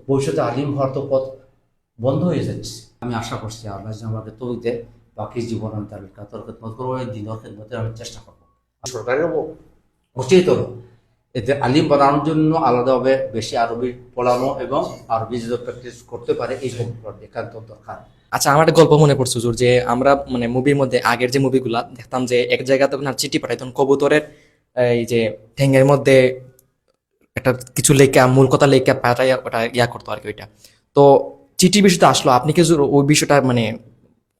ভবিষ্যতে আলিম হওয়ার তো পথ বন্ধ হয়ে যাচ্ছে। আমি আশা করছি আল্লাহ যেন আমাকে তৌফিক দেয়, বাকি জীবন আমি তার খেদমত করবো, দিনের খেদমতে আমি চেষ্টা করবো। সরকারের উচিত হলো এতে আলিম বানানোর জন্য আলাদাভাবে বেশি আরবি পড়ানো এবং আরবি যদি প্র্যাকটিস করতে পারে এই একান্ত দরকার। আচ্ছা, আমার একটা গল্প মনে পড়ছে হুজুর, যে আমরা মানে মুভির মধ্যে আগের যে মুভিগুলা দেখতাম, যে এক জায়গাতে আপনার চিঠি পাঠাইতেন কবুতরের এই যে ঠ্যাঙ্গের মধ্যে একটা কিছু লেখা, মূল কথা লেখা পাঠাই ওটা ইয়া করতো আর কি ওইটা। তো চিঠি বিষয়টা আসলো, আপনি কি হুজুর ওই বিষয়টা মানে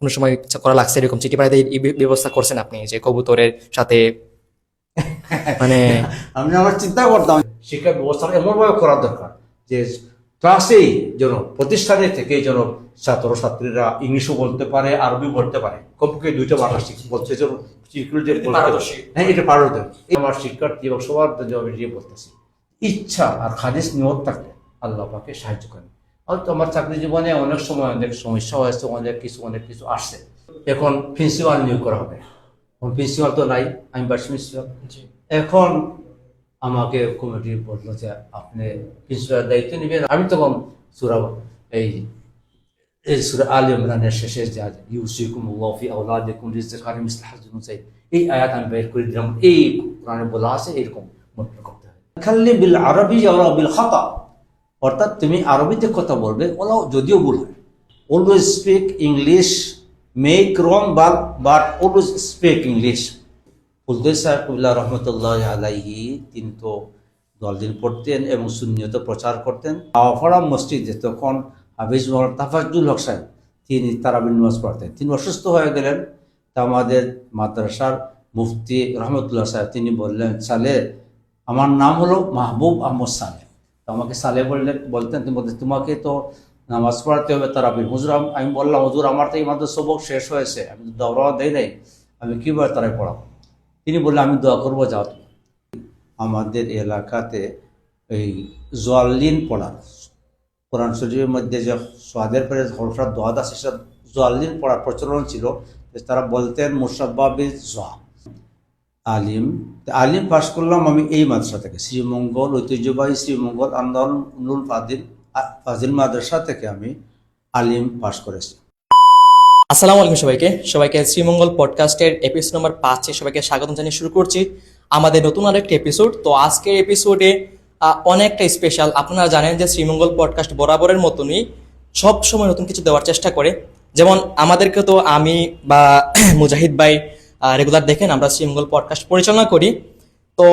কোনো সময় ইচ্ছা করা লাগছে এরকম চিঠি পাঠাতে এই ব্যবস্থা করছেন আপনি, যে কবুতরের সাথে মানে? আমি আমার চিন্তা করতাম শিক্ষা ব্যবস্থা এমনভাবে করা দরকার যে ক্লাসেই যেন প্রতিষ্ঠানে থেকে যেন ছাত্র ছাত্রীরা ইংলিশও বলতে পারে, আরবি বলতে পারে, কমপক্ষে দুইটা ভাষা বলতে যেন হ্যাঁ এটা পারদর্শী। আমার শিক্ষার্থী এবং সবার আমি বলতেছি, ইচ্ছা আর খালিস নিয়ত থাকলে আল্লাহ পাকে সাহায্য করেন। হয়তো আমার চাকরি জীবনে অনেক সময় অনেক সমস্যা হয়েছে, অনেক কিছু আসছে। এখন প্রিন্সিপাল নিয়োগ করা হবে, এখন প্রিন্সিপাল তো নাই, আমি ভাইস প্রিন্সিপাল। এখন আমাকে কমিটি বললো যে আপনি প্রিন্সিপালের দায়িত্ব নেবেন। আমি তখন সূরা এই সূরা আলে ইমরানের শেষে যা ইউসিকুমুল্লাহু ফি আওলাদিকুম লিযযাকারি মিসলু হাজ্জিল উনসায়াইন, এই আয়াত আমি বের করে দিলাম। এই কোরআনে বলা আছে এরকম মনে করতে হয়। খাল্লি বিল আরবি ওয়া বিল খাতা, অর্থাৎ তুমি আরবিতে কথা বলবে, ওলাও যদিও ভুল হয়। Always speak English, make wrong but always speak English. ফুলদুল সাহেবুল্লাহ রহমতুল্লাহ আলাইহি তিনি তো দলদিন পড়তেন এবং সুন্নিয়ত প্রচার করতেন। আওয়াফাড়া মসজিদে তখন হাফিজ মোহাম্মদ তাফাজ্জুল হক সাহেব তিনি তারাবির নামাজ পড়তেন। তিনি অসুস্থ হয়ে গেলেন। তা আমাদের মাদ্রাসার মুফতি রহমতুল্লাহ সাহেব তিনি বললেন, সালে আমার নাম হলো মাহবুব আহমদ সালে। তো আমাকে সালে বলতেন, তুমি বলতেন তোমাকে তো নামাজ পড়াতে হবে তারাবির। হুজুর আমি বললাম, হুজুর আমার তো এই মাত্র সবক শেষ হয়েছে, আমি তো দৌড়াও দেয় নাই, আমি কীভাবে তারাই পড়াবো? তিনি বললেন, আমি দোয়া করবো, যাও তুমি। আমাদের এলাকাতে এই জোয়াল্লিন পড়া, কোরআন শরীফের মধ্যে যে সোয়াদের পরে হরফরা দোয়াদ আছে, সেটা জোয়াল্লিন পড়ার প্রচলন ছিল। তারা বলতেন মুসাব্বাবি জোয়া আলিম। আলিম পাশ করলাম আমি এই মাদ্রাসা থেকে, শ্রীমঙ্গল ঐতিহ্যবাহী শ্রীমঙ্গল আন্দোলন ফাজিল মাদ্রাসা থেকে আমি আলিম পাশ করেছি। আসসালামু আলাইকুম সবাইকে শ্রীমঙ্গল পডকাস্টের এপিসোড নম্বর 5-এ সবাইকে স্বাগত জানিয়ে শুরু করছি আমাদের নতুন আরেকটি এপিসোড। তো আজকের এপিসোডে অনেকটা স্পেশাল। আপনারা জানেন যে শ্রীমঙ্গল পডকাস্ট বরাবরের মতনই সব সময় নতুন কিছু দেওয়ার চেষ্টা করে। যেমন আমাদেরকে তো আমি বা মুজাহিদ ভাই রেগুলার দেখেন, আমরা শ্রীমঙ্গল পডকাস্ট পরিচালনা করি। তো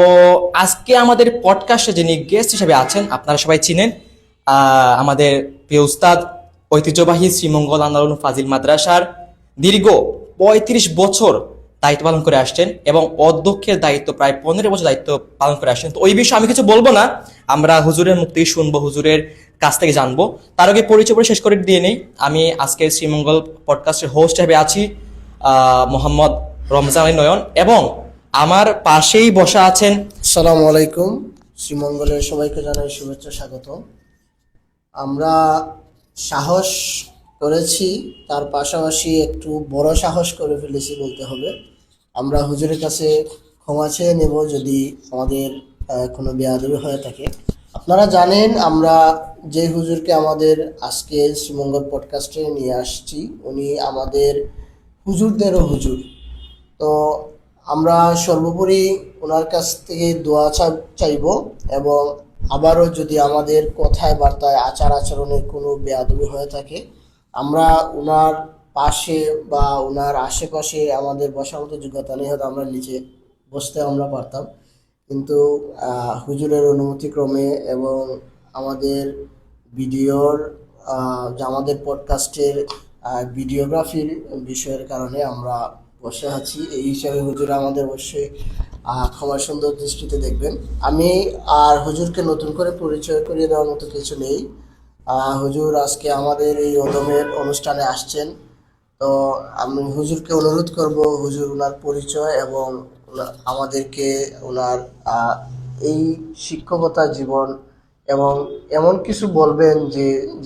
আজকে আমাদের পডকাস্টে যিনি গেস্ট হিসেবে আছেন আপনারা সবাই চিনেন, আমাদের প্রিয় উস্তাদ, ঐতিহ্যবাহী শ্রীমঙ্গল আন্দোলন ফাজিল মাদ্রাসার দীর্ঘ ৩৫ বছর দায়িত্ব পালন করে আসছেন এবং অধ্যক্ষের দায়িত্ব প্রায় ১৫ বছর দায়িত্ব পালন করে আসছেন। তো ওই বিষয়ে আমি কিছু বলবো না, আমরা হুজুরের মুখ থেকে শুনবো, হুজুরের কাছ থেকে জানবো। তার আগে পরিচয় শেষ করে দিয়ে নেই, আমি আজকের শ্রীমঙ্গল পডকাস্টের হোস্ট হিসেবে আছি মোহাম্মদ রমজান আলী নয়ন, এবং আমার পাশেই বসা আছেন। আসসালামু আলাইকুম, শ্রীমঙ্গলের সবাইকে জানাই শুভেচ্ছা, স্বাগত। আমরা সাহস করেছি, তার পাশাপাশি একটু বড় সাহস করে ফেলেছি বলতে হবে। আমরা হুজুরের কাছে ক্ষমা চেয়ে নেব যদি আমাদের কোনো বেয়াদবি হয়ে থাকে। আপনারা জানেন আমরা যে হুজুরকে আমাদের আজকে শ্রীমঙ্গল পডকাস্টে নিয়ে আসছি, উনি আমাদের হুজুরদেরও হুজুর। তো আমরা সর্বোপরি ওনার কাছ থেকে দোয়া চাইব, এবং আবারও যদি আমাদের কথায় বার্তায় আচার আচরণে কোনো বেয়াদবি হয়ে থাকে, আমরা ওনার পাশে বা ওনার আশেপাশে আমাদের বসার মতো যোগ্যতা নেই, হয়তো আমরা নিচে বসতে আমরা পারতাম, কিন্তু হুজুরের অনুমতিক্রমে এবং আমাদের ভিডিওর যে আমাদের পডকাস্টের ভিডিওগ্রাফির বিষয়ের কারণে আমরা বসে আছি। এই হিসাবে হুজুর আমাদের অবশ্যই ক্ষমা সুন্দর দৃষ্টিতে দেখবেন। আমি আর হুজুরকে নতুন করে পরিচয় করিয়ে দেওয়ার মতো কিছু নেই। হুজুর আজকে আমাদের এই ওদমের অনুষ্ঠানে আসছেন, তো আমি হুজুরকে অনুরোধ করব হুজুর ওনার পরিচয় এবং আমাদেরকে ওনার এই শিক্ষকতা জীবন এবং এমন কিছু বলবেন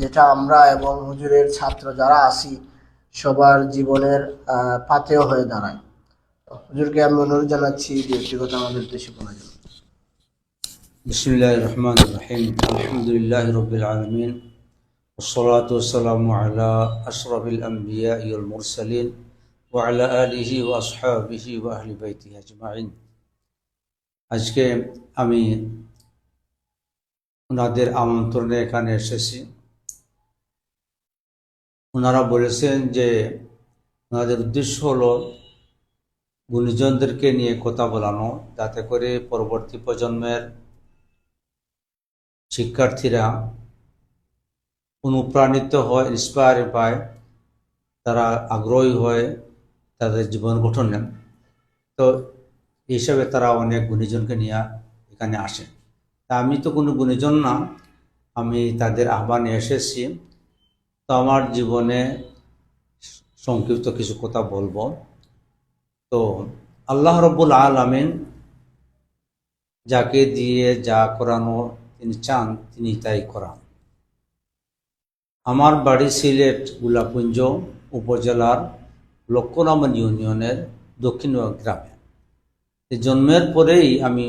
যেটা আমরা এবং হুজুরের ছাত্র যারা আছি সবার জীবনের পাথেয় হয়ে দাঁড়ায়। হুজুরকে আমি অনুরোধ জানাচ্ছি ব্যক্তিগত আমাদের উদ্দেশ্যে বলার জন্য। বিসমিল্লাহির রহমানির রহিম, আলহামদুলিল্লাহি রাব্বিল আলামিন, والصلاة والسلام على أشرف الأنبياء والمرسلين وعلى آله وأصحابه وأهل بيته أجمعين। আজকে আমি ওনাদের আমন্ত্রণে এখানে এসেছি। ওনারা বলেছেন যে ওনাদের উদ্দেশ্য হলো গুণীজনদেরকে নিয়ে কথা বলানো, যাতে করে পরবর্তী প্রজন্মের শিক্ষার্থীরা অনুপ্রাণিত হয়, ইন্সপায়ার পায়, তারা আগ্রহী হয় তাদের জীবন গঠনে। তো এই হিসাবে তারা অনেক গুণীজনকে নিয়ে এখানে আসে। তা আমি তো কোনো গুণীজন না, আমি তাদের আহ্বানে এসেছি। তো আমার জীবনে সংক্ষিপ্ত কিছু কথা বলবো। তো আল্লাহ রব্বুল আলামিন যাকে দিয়ে যা করানো তিনি চান তিনি তাই করান। আমার বাড়ি সিলেট গোলাপগঞ্জ উপজেলার লক্ষ্যরামন ইউনিয়নের দক্ষিণ গ্রামে। জন্মের পরেই আমি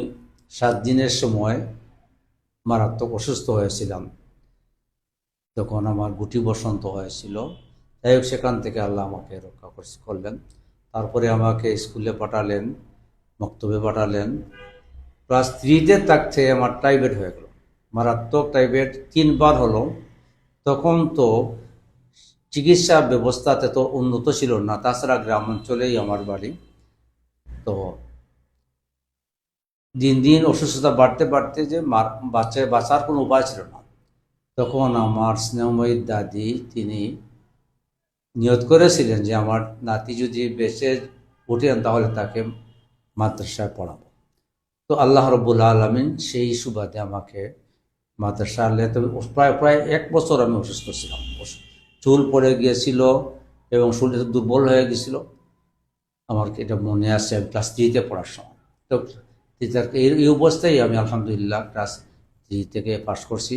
7 দিনের সময় মারাত্মক অসুস্থ হয়েছিলাম। তখন আমার গুটি বসন্ত হয়েছিল। যাই হোক, সেখান থেকে আল্লাহ আমাকে রক্ষা করলেন। তারপরে আমাকে স্কুলে পাঠালেন, মক্তবে পাঠালেন। ক্লাস 3-তে থাকতে আমার টাইফয়েড হয়ে গেল, মারাত্মক টাইফয়েড 3 বার হলো। তখন তো চিকিৎসা ব্যবস্থাতে তো উন্নত ছিল না, তাছাড়া গ্রাম অঞ্চলেই আমার বাড়ি। তো দিন দিন অসুস্থতা বাড়তে বাড়তে যে বাঁচার কোনো উপায় ছিল না। তখন আমার স্নেহময়ী দাদি তিনি নিয়ত করেছিলেন যে আমার নাতি যদি বেঁচে উঠেন তাহলে তাকে মাদ্রাসায় পড়াবো। তো আল্লাহ রব্বুল আলামিন সেই সুবাদে আমাকে মাদ্রাসা আনলে। তবে প্রায় 1 বছর আমি অসুস্থ ছিলাম। চুল পড়ে গিয়েছিল এবং শরীর দুর্বল হয়ে গেছিল। আমার এটা মনে আছে, আমি ক্লাস 3-তে পড়ার সময়। তো এই অবস্থায় আমি আলহামদুলিল্লাহ ক্লাস 3 থেকে পাস করছি।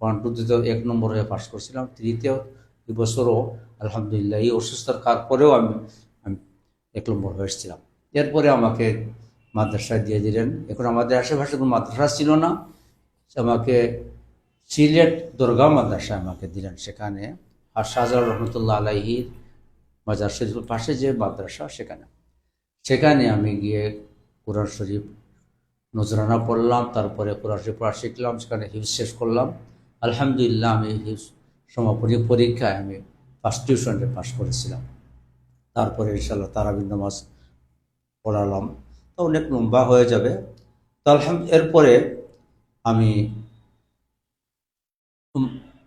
1, 2-তে তো 1 নম্বর হয়ে পাস করছিলাম। 3-তেও এই বছরও আলহামদুলিল্লাহ এই অসুস্থতার পরেও আমি 1 নম্বর হয়েছিলাম। এরপরে আমাকে মাদ্রাসায় দিয়ে দিলেন। এখন আমাদের আশেপাশে কোনো মাদ্রাসা ছিল না, আমাকে সিলেট দরগাহ মাদ্রাসায় আমাকে দিলেন। সেখানে আর শাহজালাল রহমতুল্লাহ আলাইহির মাজার শরীফের পাশে যে মাদ্রাসা, সেখানে আমি গিয়ে কোরআন শরীফ নজরানা পড়লাম। তারপরে কোরআন শরীফ পড়া শিখলাম, সেখানে হিফজ শেষ করলাম। আলহামদুলিল্লাহ আমি হিফজ সমাপনী পরীক্ষায় আমি ফার্স্ট টিউশনে পাস করেছিলাম। তারপরে ইনশাআল্লাহ তারাবির নামাজ পড়ালাম। তো অনেক লম্বা হয়ে যাবে। তো এরপরে আমি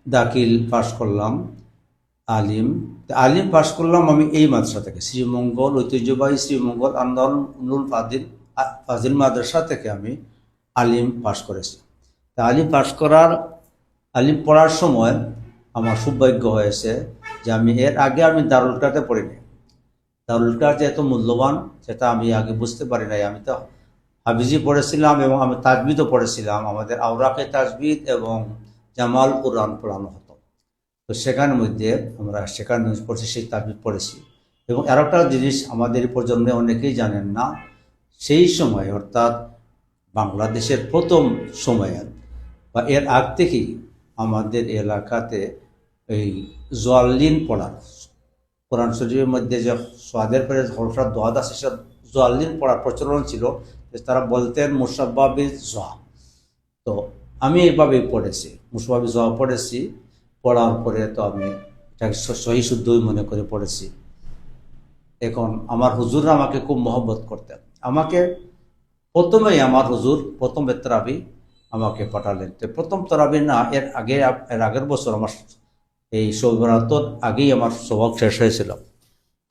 দাখিল পাস করলাম, আলিম পাস করলাম আমি এই মাদ্রাসা থেকে, শ্রীমঙ্গল ঐতিহ্যবাহী শ্রীমঙ্গল আন্দোলন ফাজিল মাদ্রাসা থেকে আমি আলিম পাস করেছি। তা আলিম পড়ার সময় আমার সৌভাগ্য হয়েছে যে আমি এর আগে আমি দারুল কিরাতে পড়িনি। দারুল কিরাত যে এত মূল্যবান সেটা আমি আগে বুঝতে পারি নাই। আমি তো হাফিজি পড়েছিলাম এবং আমি তাজবিদও পড়েছিলাম। আমাদের আওরাকে তাজবিদ এবং জামাল কুরআন পড়ানো হতো। তো সেখানের মধ্যে আমরা সেখানে পড়ছি, সেই তাজবিদ পড়েছি। এবং আর একটা জিনিস আমাদের প্রজন্মে অনেকেই জানেন না, সেই সময় অর্থাৎ বাংলাদেশের প্রথম সময়ে বা এর আগ থেকেই আমাদের এলাকাতে এই জোয়াল্লিন পড়া, কোরআন শরীফের মধ্যে যে সোয়াদের পরে হরফরা দোয়াদ আছে সে জোয়াল্লিন পড়ার প্রচলন ছিল। তারা বলতেন মুসাব্বাবি জোয়া। তো আমি এইভাবেই পড়েছি, মুসাব্বাবি জোয়া পড়েছি। পড়ার পরে তো আমি এটাকে সহি শুদ্ধই মনে করে পড়েছি। এখন আমার হুজুররা আমাকে খুব মহব্বত করতেন। আমাকে প্রথমেই আমার হুজুর প্রথম তারাবি আমাকে পাঠালেন। তো প্রথম তারাবি না, এর আগের বছর আমার এই সৌবরাতর আগেই আমার সবক শেষ হয়েছিল।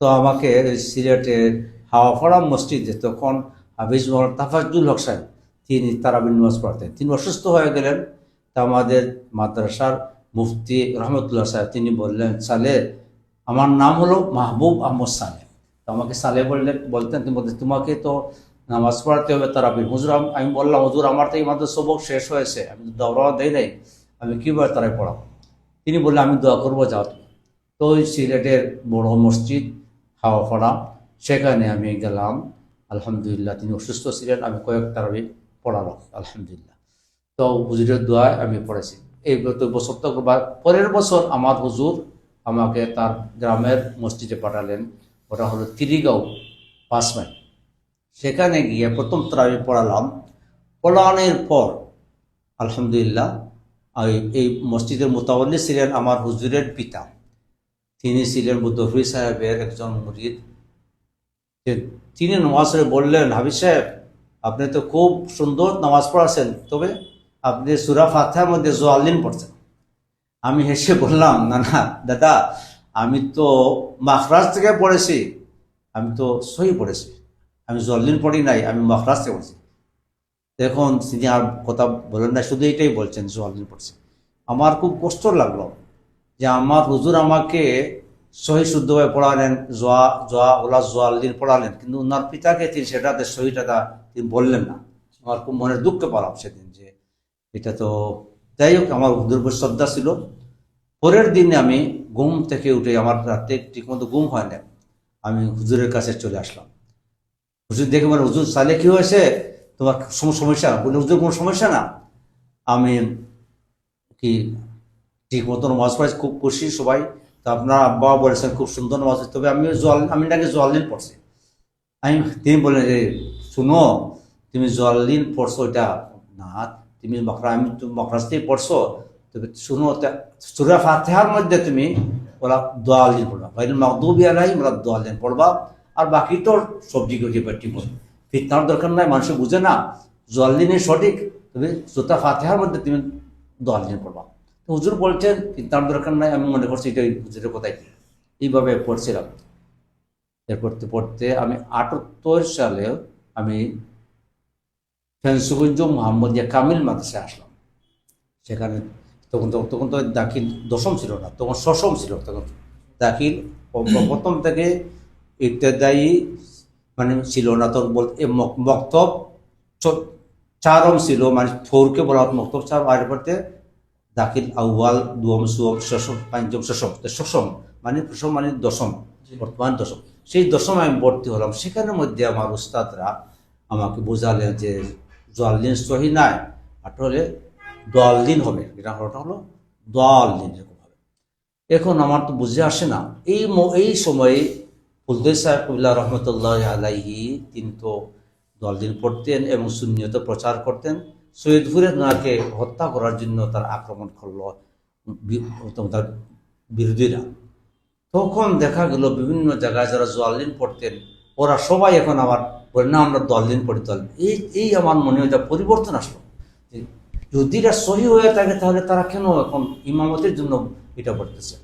তো আমাকে সিলেটের হাওয়াপাড়া মসজিদে তখন হাফিজ মোহাম্মদ তাফাজ্জুল হক সাহেব তিনি তারাবির নামাজ পড়তেন। তিনি অসুস্থ হয়ে গেলেন। তা আমাদের মাদ্রাসার মুফতি রহমতুল্লাহ সাহেব তিনি বললেন, সালে, আমার নাম হলো মাহবুব আহমদ সালে। তো আমাকে সালে বলতেন, তিনি বলতেন তোমাকে তো নামাজ পড়াতে হবে তারাবির। হুজুর, আমি বললাম হুজুর আমার তো এই মাত্র সবক শেষ হয়েছে, আমি তো দৌড়াও দেই নাই, আমি কীভাবে তারাই পড়াবো? তিনি বললেন আমি দোয়া করবো, যাও তুমি। তো ওই সিলেটের বড় মসজিদ হাওয়াপাড়া, সেখানে আমি গেলাম। আলহামদুলিল্লাহ তিনি অসুস্থ ছিলেন, আমি কয়েক তারাবি পড়ালাম আলহামদুলিল্লাহ। তো হুজুরের দোয়ায় আমি পড়েছি। এই বছর তো বা পরের বছর আমার হুজুর আমাকে তার গ্রামের মসজিদে পাঠালেন, ওটা হলো তিরিগাঁও 5 মাইল। সেখানে গিয়ে প্রথম তারাবি পড়ালাম। পড়ানোর পর আলহামদুলিল্লাহ এই মসজিদের মোতাবল্লি ছিলেন আমার হুজুরের পিতা, তিনি ছিলেন বুদ্ধফরি সাহেবের একজন মুরিদ। তিনি নামাজ পড়ে বললেন, হাবিব সাহেব আপনি তো খুব সুন্দর নামাজ পড়াচ্ছেন, তবে আপনি সূরা ফাতিহার মধ্যে জোয়াল্লিন পড়ছেন। আমি হেসে বললাম, না না দাদা, আমি তো মাখরাজ থেকে পড়েছি, আমি তো সহি পড়েছি, আমি জোয়াল্লিন পড়ি নাই, আমি মাখরাজ থেকে পড়েছি। এখন তিনি আর কথা বলেন না, শুধু এটাই বলছেন জোয়াল্লিন পড়ছে। আমার খুব কষ্ট লাগলো যে আমার হুজুর আমাকে সহি শুদ্ধভাবে পড়ালেন, জোয়াল্লিন পড়ালেন, কিন্তু ওনার পিতাকে তিনি সেটাতে সহিটা তিনি বললেন না। আমার খুব মনের দুঃখ পেলাম সেদিন, যে এটা তো যাই হোক, আমার হুজুর উপর শ্রদ্ধা ছিল। পরের দিনে আমি ঘুম থেকে উঠে, আমার রাতে ঠিকমতো ঘুম হয় না, আমি হুজুরের কাছে চলে আসলাম। হুজুর দেখে মানে, হুজুর সালে কি হয়েছে, তোমার সমস্যা? বলে, হুজুর কোনো সমস্যা না, আমি কি ঠিক মতো নামাজ পড়াই, খুব খুশি সবাই। তো আপনার আব্বা বলেছেন খুব সুন্দর নামাজ, তবে আমি নাকি জোয়াল্লিন পড়ছি। তিনি বললেন যে শুনো, তুমি জোয়াল্লিন পড়ছো, এটা না, তুমি আমি মকরাজতেই পড়ছো, তবে শুনো, সূরা ফাতিহার মধ্যে তুমি ওরা দোয়াল্লিন পড়বা, বাইরে মাগদুবি আলাইহিম ওরা দোয়াল্লিন পড়বা, আর বাকি তো সবজি কেটে ঠিক বল, ফিতনার দরকার নাই, মানুষ বুঝে না, জোয়াল্লিনই সঠিক, তবে সূরা ফাতিহার মধ্যে তুমি দোয়াল্লিন পড়বা। তো হুজুর বলছেন ফিতনার দরকার নাই, আমি মনে করছি এটা হুজুরের কথাই, এইভাবে পড়ছিলাম। পড়তে পড়তে আমি 78 সালে আমি ফেন্সুগঞ্জ মোহাম্মদিয়া কামিল মাদ্রাসায় আসলাম। সেখানে তখন তো দাখিল 10ম ছিল না, তখন 6ম ছিল। তখন দাখিল প্রথম থেকে ইবতেদায়ী মানে ছিল না, তখন বলতে মক্তব 4ম ছিল, মানে 4কে বলা হতো মক্তব 4, আর পড়তে দাখিল আউয়াল, 2ম, 4ম, 6ম, 5ম, 6ম, 6ম মানে 10ম, বর্তমান 10ম। সেই 10ম আমি ভর্তি হলাম। সেখানের মধ্যে আমার উস্তাদরা আমাকে বোঝালেন যে জোয়াল্লিন সহি নাই, আসলে দোয়াল্লিন হবে, এটা হলো দোয়াল্লিন, এরকম হবে। এখন আমার তো বুঝে আসে না। এই সময়ে ফুলদুই সাহেব কবিল্লাহ রহমতুল্লাহ আলাইহি, তিনি তো দোয়াল্লিন পড়তেন এবং সুন্নিয়ত প্রচার করতেন। সৈয়দপুরে ওনাকে হত্যা করার জন্য তার আক্রমণ করলো তার বিরোধীরা। তখন দেখা গেল বিভিন্ন জায়গায় যারা জোয়াল্লিন পড়তেন, ওরা সবাই এখন আবার বলে, না আমরা দোয়াল্লিন পড়ি, দোয়াল্লিন। এই আমার মনে হয় পরিবর্তন আসলো, যে যদি এটা সহি হয়ে থাকে তাহলে তারা কেন এখন ইমামতের জন্য এটা পড়তেছে।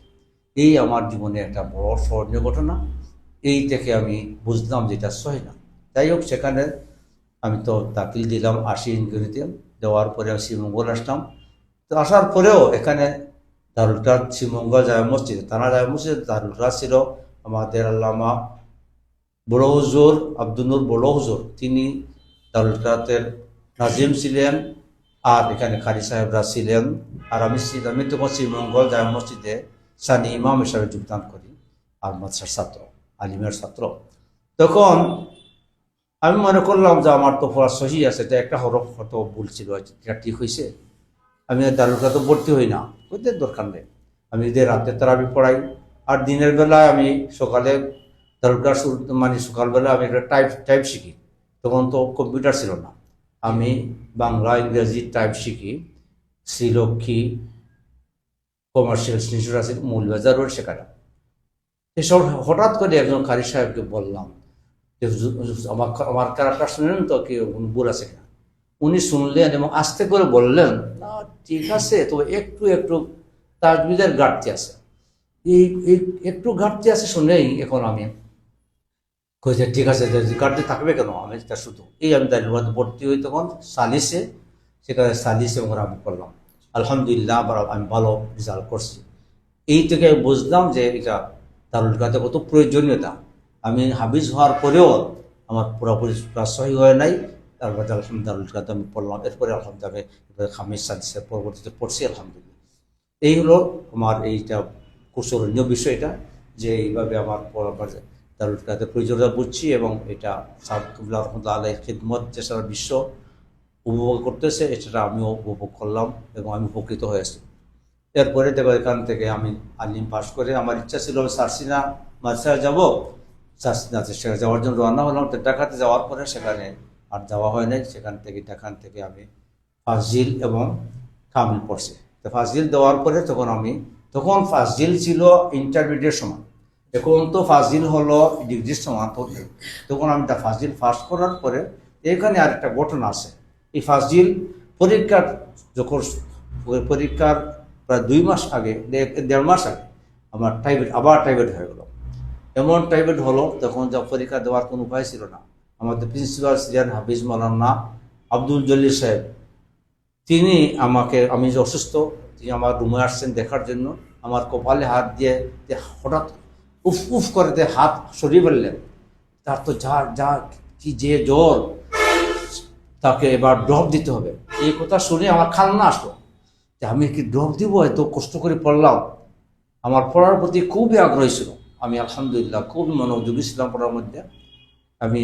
এই আমার জীবনে একটা বড় স্মরণীয় ঘটনা। এই থেকে আমি বুঝলাম যে এটা সহি না। যাই হোক, সেখানে আমি তো দাখিল দিলাম 80 ইঞ্জিনিতে, দেওয়ার পরে আমি শ্রীমঙ্গল আসলাম। তো আসার পরেও এখানে দারুল কিরাত শ্রীমঙ্গল জামে মসজিদ, থানা জামে মসজিদ দারুল কিরাত ছিল আমাদের আল্লামা বড় হুজুর আব্দুল নূর বড় হুজুর, তিনি দারুল কিরাতের নাজিম ছিলেন, আর এখানে কারি সাহেবরা ছিলেন। আর আমি তখন শ্রীমঙ্গল জামে মসজিদে সানি ইমাম হিসাবে যোগদান করি, আর মাদ্রাসার ছাত্র, আলিমের ছাত্র। তখন আমি মনে করলাম যে আমার তো পড়া সহি আছে, এটা একটা হরফ কত ভুল ছিল, এটা ঠিক হয়েছে, আমি দারুল কিরাতে ভর্তি হই না, ওদের দরকার নেই, আমি এদের রাতে তারাবি পড়াই। আর দিনের বেলায় আমি সকালে দারুল কিরাত মানে সকালবেলা আমি একটা টাইপ শিখি। তখন তো কম্পিউটার ছিল না, আমি বাংলা ইংরেজি টাইপ শিখি শ্রীলক্ষ্মী কমার্শিয়াল ইনস্টিটিউট আছে মৌলবাজার রোড, সেখানে। এসব হঠাৎ করে একজন কারি সাহেবকে বললাম যে আমার ক্যারেক্টার শুনলেন তো, কি ভুল আছে কিনা। উনি শুনলেন এবং আস্তে করে বললেন, না ঠিক আছে, তবে একটু একটু তাজবিদের ঘাটতি আছে। এই একটু ঘাটতি আছে শুনেই এখন আমি কইছে, ঠিক আছে, ঘাটতি থাকবে কেন, আমি এটা শুধু আমি দাঁড়িয়ে ভর্তি হই তখন সালিসে, সেখানে সালিস এবং আমি করলাম। আলহামদুলিল্লাহ, আবার আমি ভালো রেজাল্ট করছি। এই থেকে বুঝলাম যে এটা দারুল কিরাতে কত প্রয়োজনীয়তা। আমি হাফিজ হওয়ার পরেও আমার পুরোপুরি সহি হয় নাই, তারপরে আলহামদুলিল্লাহ দারুল কিরাতে আমি পড়লাম। এরপরে আলহামদুলিল্লাহ খামিজ সাদিসের পরবর্তীতে পড়ছি আলহামদুলিল্লাহ। এই হলো আমার এইটা কুশলনীয় বিষয়টা, যে এইভাবে আমার পড়াবার দারুল কিরাতের প্রয়োজনীয়তা বুঝছি, এবং এটা সাহেব কবিল্লাহ রহমতুল্লাহ আলাইহির খিদমত যে সারা বিশ্ব উপভোগ করতেছে, এটা আমিও উপভোগ করলাম এবং আমি উপকৃত হয়েছি। এরপরে দেখো এখান থেকে আমি আলিম পাস করে আমার ইচ্ছা ছিল সার্সিনা মাদ্রাসায় যাবো। সার্সিনা সেখানে যাওয়ার জন্য রওনা হলাম। তো ঢাকাতে যাওয়ার পরে সেখানে আর যাওয়া হয় নাই। সেখান থেকে আমি ফাজিল এবং কামিল পড়ছি। তো ফাজিল দেওয়ার পরে তখন ফাজিল ছিল ইন্টারমিডিয়েট সমান, এখন তো ফাজিল হলো ডিগ্রির সমান। তখন আমি ফাজিল পাস করার পরে এখানে আরেকটা ঘটনা আছে। এই ফাজিল পরীক্ষার প্রায় 2 মাস আগে, 1.5 মাস আগে আমার টাইফয়েড হয়ে গেল। এমন টাইফয়েড হলো তখন যা পরীক্ষা দেওয়ার কোনো উপায় ছিল না। আমাদের প্রিন্সিপাল ছিলেন হাফিজ মাওলানা আব্দুল জলিল সাহেব। তিনি আমি যে অসুস্থ, তিনি আমার রুমে আসছেন দেখার জন্য। আমার কপালে হাত দিয়ে হঠাৎ উফ উফ করে হাত সরিয়ে ফেললেন। তার তো যা কি যে জ্বর, তাকে এবার ড্রপ দিতে হবে। এই কথা শুনে আমার কান্না আসলো যে আমি কি ড্রপ দিব, এত কষ্ট করে পড়লাম। আমার পড়ার প্রতি খুবই আগ্রহী ছিল। আমি আলহামদুলিল্লাহ খুব মনোযোগী ছিলাম পড়ার মধ্যে। আমি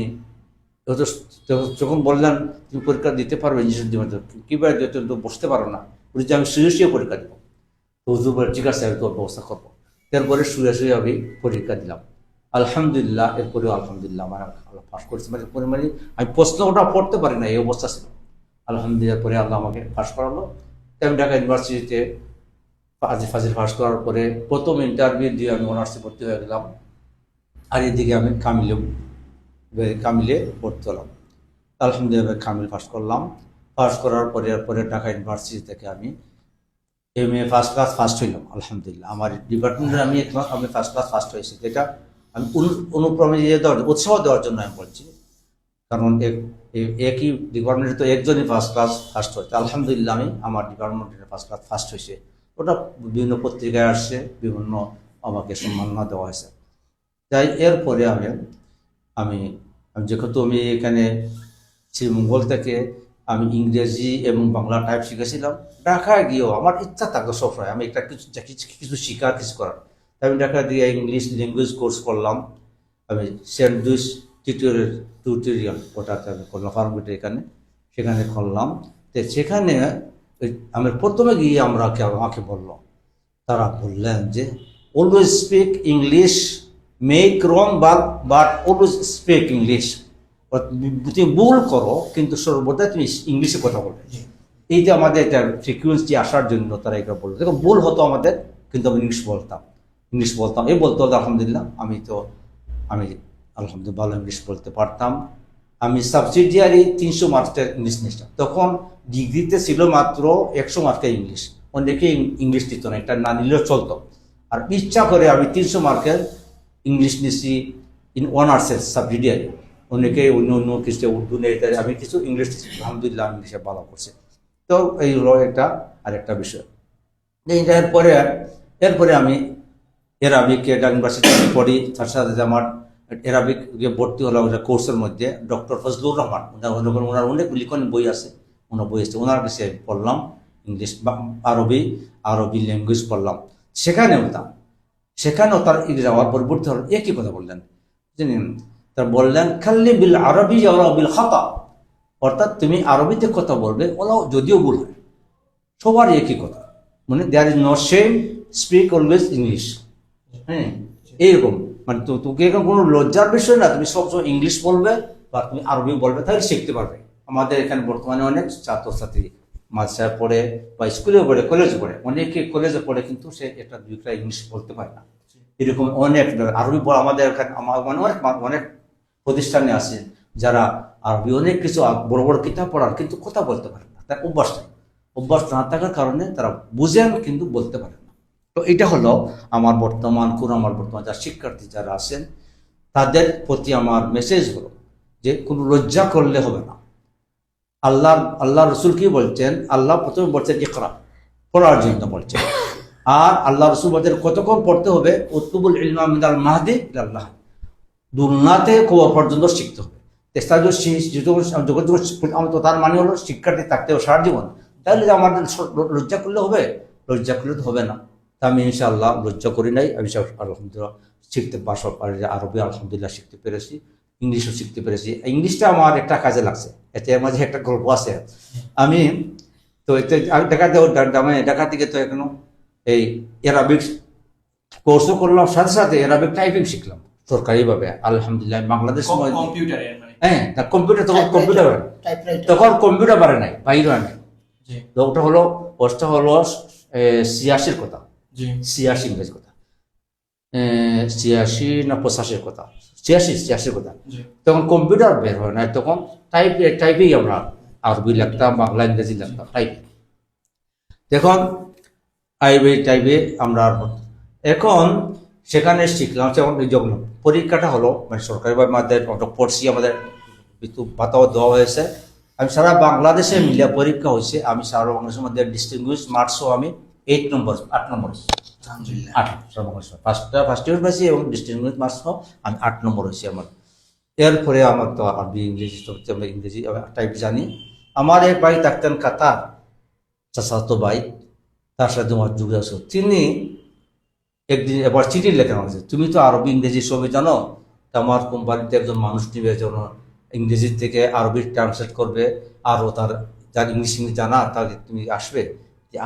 যখন বললেন তুমি পরীক্ষা দিতে পারবে ইংলিশের জন্য, কীভাবে দিতে তো বসতে পারো না, বলছি আমি শুয়ে পরীক্ষা দেবো। তো হুজুর বলে ঠিক আছে আমি তোর ব্যবস্থা করবো। এরপরে শুয়ে আমি পরীক্ষা দিলাম। আলহামদুলিল্লাহ, এরপরেও আলহামদুলিল্লাহ আমার আল্লাহ পাস করেছে। মানে আমি প্রশ্নটা পড়তে পারি না, এই অবস্থা ছিল। আলহামদুলিল্লাহ পরে আল্লাহ আমাকে পাস করালো। আমি ঢাকা ইউনিভার্সিটিতে ফাজিল পাস করার পরে প্রথম ইন্টারভিউ দিয়ে আমি অনার্সে ভর্তি হয়ে গেলাম। আর এদিকে আমি কামিলে ভর্তি হলাম। আলহামদুলিল্লাহ কামিল পাস করলাম। পাস করার পরে ঢাকা ইউনিভার্সিটি থেকে আমি MA ফার্স্ট ক্লাস ফার্স্ট হইলাম। আলহামদুলিল্লাহ আমার ডিপার্টমেন্টে আমি ফার্স্ট ক্লাস ফার্স্ট হয়েছি। যেটা আমি অনুপ্রমে উৎসাহ দেওয়ার জন্য আমি বলছি, কারণ একই ডিপার্টমেন্টে তো একজনই ফার্স্ট ক্লাস ফার্স্ট হয়েছে। আলহামদুলিল্লাহ আমি আমার ডিপার্টমেন্টের ফার্স্ট ক্লাস ফার্স্ট হয়েছে। ওটা বিভিন্ন পত্রিকায় আসছে, বিভিন্ন আমাকে সম্মাননা দেওয়া হয়েছে। তাই এরপরে আমি যেহেতু আমি এখানে শ্রীমঙ্গল থেকে আমি ইংরেজি এবং বাংলা টাইপ শিখেছিলাম, ঢাকায় গিয়েও আমার ইচ্ছা থাকতো সবসময় আমি একটা কিছু শেখার কিছু করার। তাই আমি ঢাকা দিয়ে ইংলিশ ল্যাঙ্গুয়েজ কোর্স করলাম। আমি সেন্ট লুইস টিউটোরিয়াল ওটাতে আমি করলাম, ফার্মগেটে সেখানে করলাম। তো সেখানে আমি প্রথমে গিয়ে আমাকে তারা বললেন যে always speak English, make wrong but always speak English. তুমি ভুল করো কিন্তু সর্বদা তুমি ইংলিশে কথা বলবে। এই যে আমাদের একটা ফ্রিকুয়েন্সি আসার জন্য তারা এটা বললো। দেখো ভুল হতো আমাদের, কিন্তু আমি ইংলিশ বলতাম। এই বলতে হতো আলহামদুলিল্লাহ। আমি আলহামদুলিল্লাহ ভালো ইংলিশ বলতে পারতাম। আমি সাবসিডিয়ারি 300 মার্কের ইংলিশ নিয়েছিলাম। তখন ডিগ্রিতে ছিল মাত্র 100 মার্কের ইংলিশ। অনেকে ইংলিশ দিত না, এটা না নিলেও চলতো। আর ইচ্ছা করে আমি 300 মার্কের ইংলিশ নিয়েছি অনার্সের সাবসিডিয়ারি। অনেকে অন্য কিছু উর্দু নেই, আমি কিছু ইংলিশ দিচ্ছি। আলহামদুলিল্লাহ ইংলিশে ভালো করছে। তো এই হলো আরেকটা বিষয়। এরপরে আমি অ্যারাবিক ইউনিভার্সিটি পড়ি। তার সাথে আমার অ্যারাবিক ভর্তি হলাম কোর্সের মধ্যে। ডক্টর ফজলুর রহমান ওনার অনেক লিখন বই আছে, ওনার কাছে পড়লাম ইংলিশ আরবি ল্যাঙ্গুয়েজ পড়লাম। সেখানেও তার যাওয়ার পরিবর্তে হল একই কথা বললেন, তার বললেন খাল্লি বিল আরবি বিল খাতা, অর্থাৎ তুমি আরবিতে কথা বলবে, ওরা যদিও ভুল হয়, সবার একই কথা। মানে there is no same, speak always English. হ্যাঁ, এইরকম মানে তোকে এখন কোনো লজ্জার বিষয় না, তুমি সবসময় ইংলিশ বলবে বা তুমি আরবি বলবে, তাহলে শিখতে পারবে। আমাদের এখানে বর্তমানে অনেক ছাত্রছাত্রী মাদ্রাসায় পড়ে বা স্কুলে পড়ে, কলেজে পড়ে, অনেকে কলেজে পড়ে কিন্তু সে একটা দুইটা ইংলিশ বলতে পারে না। এরকম অনেক আরবি আমাদের এখানে অনেক প্রতিষ্ঠানে আছে যারা আরবি অনেক কিছু বড় বড় কিতাব পড়ার, কিন্তু কথা বলতে পারে না। তার অভ্যাস না থাকার কারণে তারা বুঝেন কিন্তু বলতে পারে না। তো এটা হলো আমার বর্তমান যারা শিক্ষার্থী যারা আছেন তাদের প্রতি আমার মেসেজ হলো যে কোনো লজ্জা করলে হবে না। আল্লাহ রসুল কি বলছেন? আল্লাহ প্রথমে বলছেন ইকরা, পড়ার জন্য বলছেন। আর আল্লাহ রসুল বলছেন কতক্ষণ পড়তে হবে? উতলুবুল ইলমা মিনাল মাহদি ইলাল্লাহ, দুনিয়াতে কবর পর্যন্ত শিখতে হবে। তার মানে হলো শিক্ষার্থী থাকতে হবে সারা জীবন। তাহলে আমাদের লজ্জা করলে হবে? লজ্জা করলে তো হবে না। তা আমি ইনশাআল্লাহ লজ্জা করি নাই। আমি আলহামদুলিল্লাহ শিখতে পারি, আরবি আলহামদুলিল্লাহ শিখতে পেরেছি, ইংলিশও শিখতে পেরেছি। ইংলিশটা আমার একটা কাজে লাগছে, এতে মাঝে একটা গল্প আছে। আমি তো ঢাকা থেকে তো এখনো এই অ্যারাবিক কোর্সও করলাম, সাথে সাথে অ্যারাবিক টাইপিং শিখলাম সরকারিভাবে আলহামদুলিল্লাহ। বাংলাদেশ কম্পিউটারের মানে হ্যাঁ, কম্পিউটার তখন কম্পিউটার টাইপরাইটার তখন কম্পিউটার বাড়ে নাই, বাইরে নাই। জি তো ওটা হলো কোর্সটা হলো 86 কথা, জি 86 ইংরেজি কথা, 86 না 85 কথা, 86 কথা। জি তখন কম্পিউটার বের হয় না, তখন টাইপেই আমরা আরবি লিখতাম, বাংলা ইংরেজি লিখতাম, টাইপে। এখন টাইপে আমরা এখন সেখানে শিখলাম। যখন পরীক্ষাটা হলো মানে সরকারিভাবে আমাদের পড়ছি, আমাদের একটু বাতাও দেওয়া হয়েছে। আমি সারা বাংলাদেশে মিলিয়ে পরীক্ষা হয়েছে, আমি সারা বাংলাদেশের মধ্যে ডিস্টিংগুইশ মার্কসও আমি 8 নম্বর 8 নম্বর আলহামদুলিল্লাহ। 8 সারা বাংলাদেশ ফার্স্ট ইয়ার পাইছি এবং ডিস্টিংগুইশ মার্কসও আমি 8 নম্বর হয়েছি আমার। এরপরে আমার তো আরবি ইংরেজি তো আমরা ইংরেজি টাইপ জানি। আমার এক ভাই থাকতেন কাতার, চাচাতো ভাই, তার সাথে আমার যুগে আছে। তিনি একদিন এবার চিঠি লেখেন আমাকে, তুমি তো আরবি ইংরেজি সবই জানো, তা আমার কোম্পানিতে একজন মানুষ নিবে যেন ইংরেজি থেকে আরবি ট্রান্সলেট করবে, আরও তার যার ইংলিশ জানা তাহলে তুমি আসবে, যে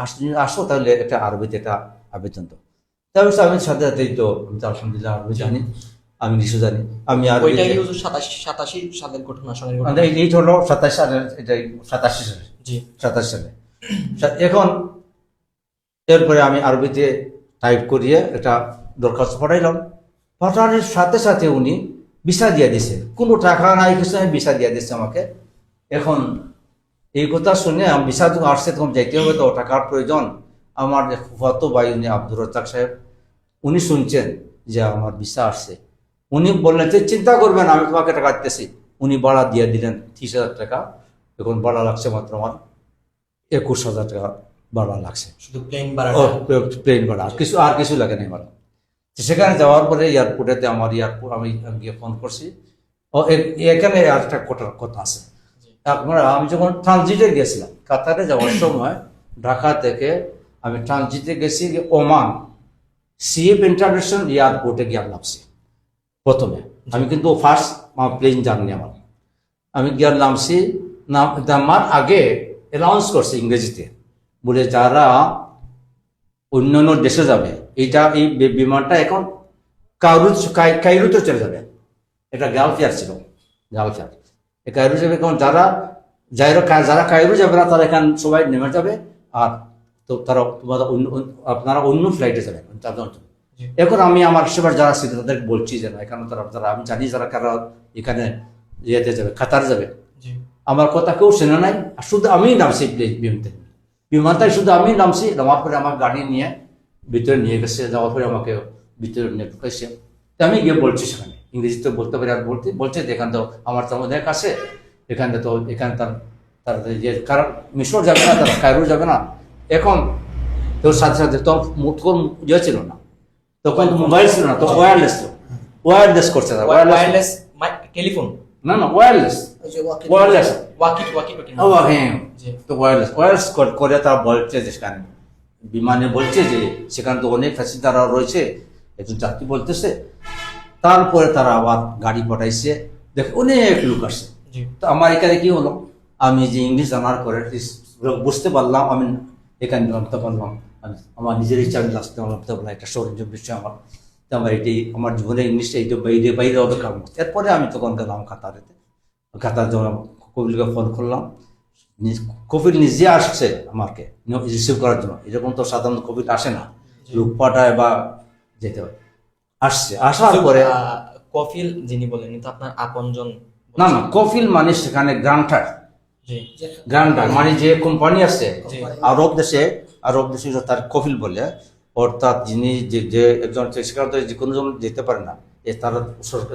আসো তাহলে একটা আরবিতে একটা আবেদন তো। তাহলে আমি সাথে সাথেই তো আমি তো আলহামদুলিল্লাহ আরবি জানি, আমি ইংলিশও জানি। আমি আর ওইটা কি 87 সালের ঘটনা, সনের ঘটনা? এই হলো 27 সালের, এটা 87 সালে, জি 27 সালে। এখন এরপরে আমি আরবিতে টাইপ করিয়ে এটা দরখাস্ত পাঠাইলাম। পাঠানোর সাথে সাথে উনি ভিসা দিয়ে দিছে, কোনো টাকা নাই কিছু নাই, ভিসা দিয়ে দিচ্ছে আমাকে। এখন এই কথা শুনে আমি ভিসা যখন আসছে তখন যাইতে হবে, তো টাকার প্রয়োজন। আমার ফুফাতো ভাই উনি আব্দুর রাজ্জাক সাহেব, উনি শুনছেন যে আমার ভিসা আসছে। উনি বললেন যে চিন্তা করবেন আমি তোমাকে টাকা দিতেছি। উনি ভাড়া দিয়ে দিলেন 30,000 টাকা। এখন ভাড়া লাগছে মাত্র আমার 21,000 টাকা ভাড়া লাগছে, শুধু প্লেন ও ভাড়াটা? প্লেন ভাড়া, আর কিছু লাগে না আমার। সেখানে যাওয়ার পরে এয়ারপোর্টেতে আমার আমি গিয়ে ফোন করছি। এখানে আর একটা কথা আছে। আমি যখন ট্রানজিটে গেছিলাম কাতারে যাওয়ার সময়, ঢাকা থেকে আমি ট্রানজিটে গেছি ওমান সিএফ ইন্টারন্যাশনাল এয়ারপোর্টে গিয়ে নামছি প্রথমে। আমি কিন্তু ফার্স্ট প্লেন জার্নি আমার। আমি গিয়ে নামছি, নামার আগে অ্যানাউন্স করছে ইংরেজিতে, বলে যারা অন্য অন্য দেশে যাবে, এই বিমানটা এখন কায়রোতে চলে যাবে। এটা গালফ এয়ার ছিল, গালফ এয়ার। কায়রো যাবে, কারণ যারা কায়রো যাবে না তারা এখানে সবাই নেমে যাবে, আর তো তারা আপনারা অন্য ফ্লাইটে যাবেন। এখন আমি আমার সেবার যারা ছিল তাদের বলছি যে না, এখানে তারা আমি জানি যারা কারা এখানে ইয়েতে যাবে, কাতার যাবে। আমার কথা কেউ শোনে নাই, আর শুধু আমি নামছি বিমানটাই, শুধু আমি নামছি। নামার পরে আমার গাড়ি নিয়ে ভিতরে নিয়ে গেছে, যাওয়ার পরে আমাকে ভিতরে নিয়ে ঢুকাইছে। আমি গিয়ে বলছি সেখানে, ইংরেজিতে বলতে পারি আর বলছে যে এখান তো আমার তো অনেক আছে, এখানে তার যে কারণ মিশর যাবে না, তারা কায়রো যাবে না। এখন তোর সাথে সাথে তো তখন ইয়ে ছিল না, তখন তো মোবাইল ছিল না, তো ওয়্যারলেস করছে, ওয়্যারলেস টেলিফোন না ওয়্যারলেস, ওয়্যারলেস হ্যাঁ। জি। তো ওয়্যারলেস করে তারা বলছে যে সেখানে বিমানে বলছে যে সেখানে তো অনেক প্যাসেঞ্জাররা রয়েছে, একজন যাত্রী বলতেছে। তারপরে তারা আবার গাড়ি পাঠাইছে, দেখে অনেক লোক আসছে। জি। তো আমার এখানে কি হলো, আমি যে ইংলিশ জানার করে বুঝতে পারলাম, আমি এখানে জানতে পারলাম, আমার নিজের ইচ্ছা আমি লাস্টে জানতে পারলাম একটা সৌরঞ্জীব বিষয় আমার। তো আমার এটাই আমার জীবনে ইংলিশটা এই বাইরে হবে কারণ। এরপরে আমি তখন গেলাম কাতার যখন কপিলকে ফোন করলাম, কপিল নিজে আসছে আমাকে রিসিভ করার জন্য। এরকম তো সাধারণ কপিল আসে না, লোক পাঠায় বা যেতে হয়। আসার পরে কফিল যিনি বলেন, তো আপনার আপনজন? না কফিল মানে সেখানে গ্রান্টার, জি গ্রান্টার মানে যে কোম্পানি আছে জি। আরব দেশে তার কফিল বলে। অর্থাৎ যিনি যে একজন সেখানে যে কোনো জন যেতে পারে না,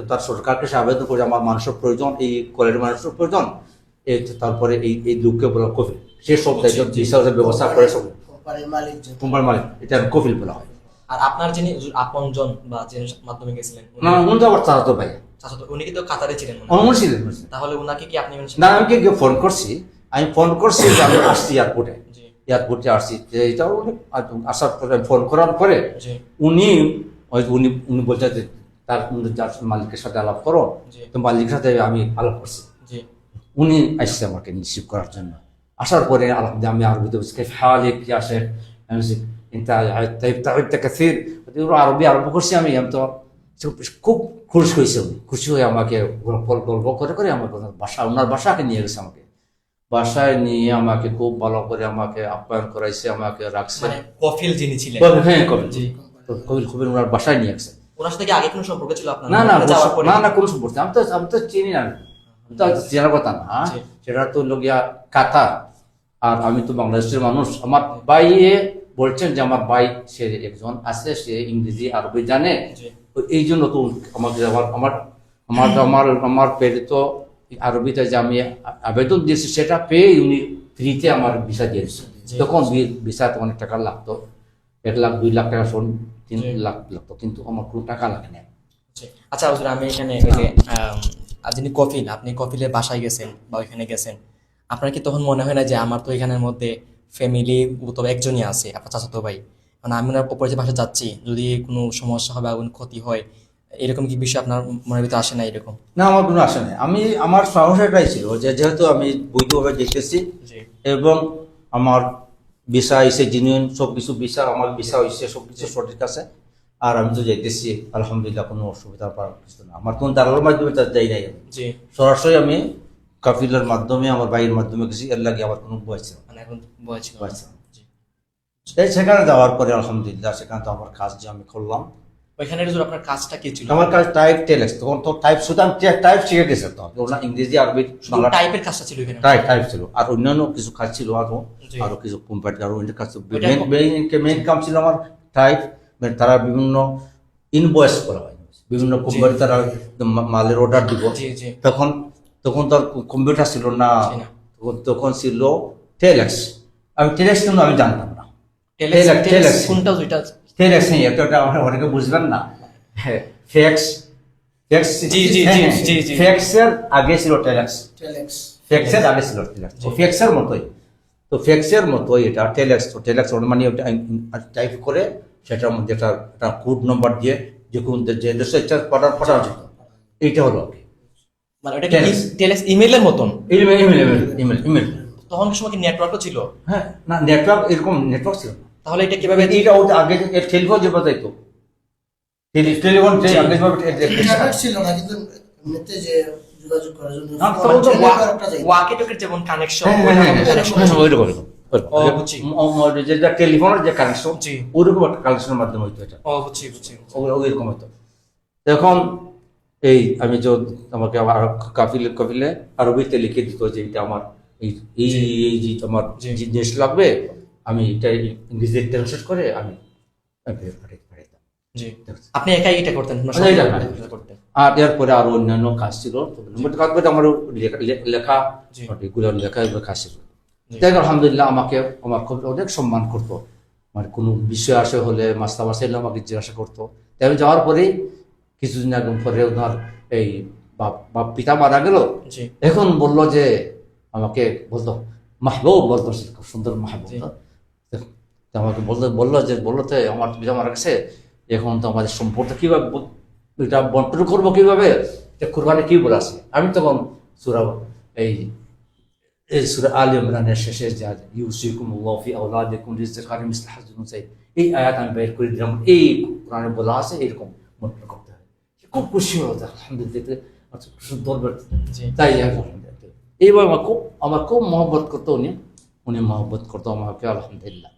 তার সরকারকে সে আবেদন করে আমার মানুষের প্রয়োজন, এই কোয়ালিটির মানুষের প্রয়োজন, তারপরে এই লোককে বলা কফিল। সে সব ব্যবস্থা করে সব কোম্পানির মালিক, এটা কফিল বলা হয়। আর আপনার যিনি আপনজন বা যিনি মাধ্যমে গেছিলেন, না উনি তো আবার চাচাতো ভাই, উনি কি তো কাতারে ছিলেন মনে হয়? উনি ছিলেন। তাহলে উনাকে কি আপনি না আমি গিয়ে ফোন করছি, যে আমি আসছি এয়ারপোর্টে আসছি। এটাও আসার পরে ফোন করার পরে জি উনি বলতে যে তার মালিকের সাথে আলাপ করো। জি তো মালিকের সাথে আমি আলাপ করছি, জি উনি আসছে আমাকে রিসিভ করার জন্য। আসার পরে আমি আরবিতে বলছি হালিক কি আসে, انت تعبت كثير আরবি আরম্ভ করছি আমি তো খুব খুশি হয়েছে খুশি হয়ে আমাকে গল্প করে করে আমাকে ওনার বাসাকে নিয়ে গেছে আমাকে বাসায় নিয়ে আমাকে খুব ভালো করে আমাকে আপ্যায়ন করাইছে আমাকে রাখছে মানে কফিল যিনি ছিলেন হ্যাঁ কবিল জি কবিল ওনার বাসায় নিয়ে গেছে ওনার সাথে কি আগে কোনো সম্পর্ক ছিল আপনার না না যাওয়ার পরে না কোনো সম্পর্ক নেই। আমি তো চিনি না আমি তো হয়তো চেনার কথা না জি। সেটা তো লোকিয়া কাতার আর আমি তো বাংলাদেশের মানুষ আমার ভাইয়ে বলছেন যে আমার ভাই সে একজন আছে সে ইংরেজি আরবি জানে জি তো এই জন্য তো আমাকে আমার আমার আমার আমার আমার প্রেরিত আরবিতে যে আমি আবেদন দিয়েছি সেটা পেয়ে উনি ফ্রিতে আমার ভিসা দিয়েছে জি। তখন ভিসাতে অনেক টাকা লাগতো 1 লাখ 2 লাখ টাকা শোন 3 জি। লাখ লাগতো কিন্তু আমার কোনো টাকা লাগে না জি। আচ্ছা হুজুর আমি এখানে এই যে যিনি কফিল আপনি কফিলের বাসায় গেছেন বা ওইখানে গেছেন আপনার কি তখন মনে হয় না যে আমার তো এখানের মধ্যে ফ্যামিলি তো একজনই আছে আপনার চাচাতো ভাই মানে আমি ওনার উপরে যে বাসা যাচ্ছি যদি কোনো সমস্যা হয় বা কোনো ক্ষতি হয় এরকম কি বিষয় আপনার মনের ভিতরে আসে না এরকম না আমার কোনো আসে নাই আমি আমার সাহস এটাই ছিল যে যেহেতু আমি বৈধভাবে যেতেছি জি এবং আমার ভিসা এসে জেনুইন সব কিছু ভিসা আমার ভিসা হয়েছে সব কিছু সঠিক আছে আর আমি তো যাইতেছি আলহামদুলিল্লাহ কোনো অসুবিধা পাওয়ার কিছু না আমার কোনো দালালের মাধ্যমে তার যাই নাই আমি জি সরাসরি আমি কাফিলের মাধ্যমে আমার ভাইয়ের মাধ্যমে গেছি এর লাগে আমার কোনো ভয় ছিল না। মানে এখন বয়স ছিল ভয় ছিল না। জি এই সেখানে যাওয়ার পরে আলহামদুলিল্লাহ সেখানে তো আমার কাজ যে আমি করলাম ওইখানে হুজুর আপনার কাজটা কি ছিল আমার কাজ টাইপ টেলেক্স তখন তো টাইপ শুধু আমি টাইপ শিখে গেছে তো ওনা ইংরেজি আরবি শুধু বাংলা টাইপের কাজটা ছিল এখানে টাইপ ছিল আর অন্যান্য কিছু কাজ ছিল আরো জি। আরো কিছু কম্পিউটার আর অন্য কাজ ছিল ওইটা মেইন কাম ছিল আমার টাইপ তারা বিভিন্ন ইনভয়েস করা হয় বিভিন্ন কোম্পানি তারা মালের অর্ডার দিব জি জি তখন তখন তো আর কম্পিউটার ছিল না জি না। তখন ছিল টেলেক্স আমি টেলেক্স কিন্তু আমি জানতাম না টেলেক্স টেলেক্স। কোনটা ওইটা টেলেক্স নেই এটা অনেকে বুঝবেন না ফ্যাক্স ফ্যাক্স জি, জি, জি, জি, জি। ফ্যাক্সের আগে ছিল টেলেক্স টেলেক্স ফ্যাক্সের আগে ছিল টেলেক্স তো ফ্যাক্সের মতোই তো ফ্যাক্সের মতোই এটা টেলেক্স তো টেলেক্স মানে ওটা টাইপ করে সেটার মধ্যে একটা কোড নাম্বার দিয়ে যে কোন যে দেশে ইচ্ছা পাঠানো যেত এইটা হলো আর কি মানে ওটা Telex। টেলেক্স ইমেইলের মতন ইমেল ইমেল ইমেল ইমেল তখন কি সময় কি নেটওয়ার্কও ছিল হ্যাঁ না নেটওয়ার্ক এরকম নেটওয়ার্ক ছিল না তাহলে এটা কিভাবে এটা ওটা আগে টেলিফোন যে বাজাইতো টেলিফোন যে আগে ইন্টারনেট ছিল না কিন্তু এমনিতে যে যোগাযোগ করার জন্য না, তখন তো নেটওয়ার্কটা যাইতো। ওয়াকি টকের যেমন কানেকশন ও, বুঝছি। যেটা টেলিফোনের যে কানেকশন জি। ওরকম একটা কানেকশনের মাধ্যমে হইতো এটা ও বুঝছি বুঝছি ওইরকম হতো এখন এই আমি যে আমাকে আবার কপিলে আরবিতে লিখে দিত যে এটা আমার এই এই এই যে আমার জি। যে জিনিস লাগবে আমি এটা ইংরেজিতে ট্রান্সলেট করে আমি পাঠাইতাম জি আপনি একাই এটা করতেন না আচ্ছা, এটা না। করতেন আর এরপরে আরো অন্যান্য কাজ ছিল কাজ আমার লেখা জি। এগুলো লেখা এগুলো কাজ ছিল জি। তাই আলহামদুলিল্লাহ আমাকে আমার খুব অনেক সম্মান করতো মানে কোনো বিষয় আসে হলে মাস্তা মাসাইলে আমাকে জিজ্ঞাসা করতো তাই আমি যাওয়ার পরেই কিছুদিন আগে পরে ওনার এই বাপ পিতা মারা গেল জি এখন বললো যে আমাকে বলতো মাহবুব বলতো সে খুব সুন্দর মাহবুব জি। তো আমাকে বললো যে তো আমার পিতা মারা গেছে এখন তো আমাদের সম্পর্ক কিভাবে এটা বন্টন করবো কিভাবে এটা কোরবানি কি বলে আছে আমি তখন সুরা এই সূরা আলে ইমরানের শেষে যা ইউসিকুমুল্লাহু ফি আওলাদিকুম লিযযাকারি মিসলু হাজ্জিল উনসায়াইন এই আয়াত আমি বের করে দিলাম এই কোরআনে বলা আছে এরকম বন্টন করতে হয় খুব খুশি হতো আলহামদুলিল্লাহ আচ্ছা সুন্দর জি তাই আলহামদুলিল্লাহ এইবার আমার খুব মহব্বত করতো উনি মহব্বত করতো আমাকে আলহামদুলিল্লাহ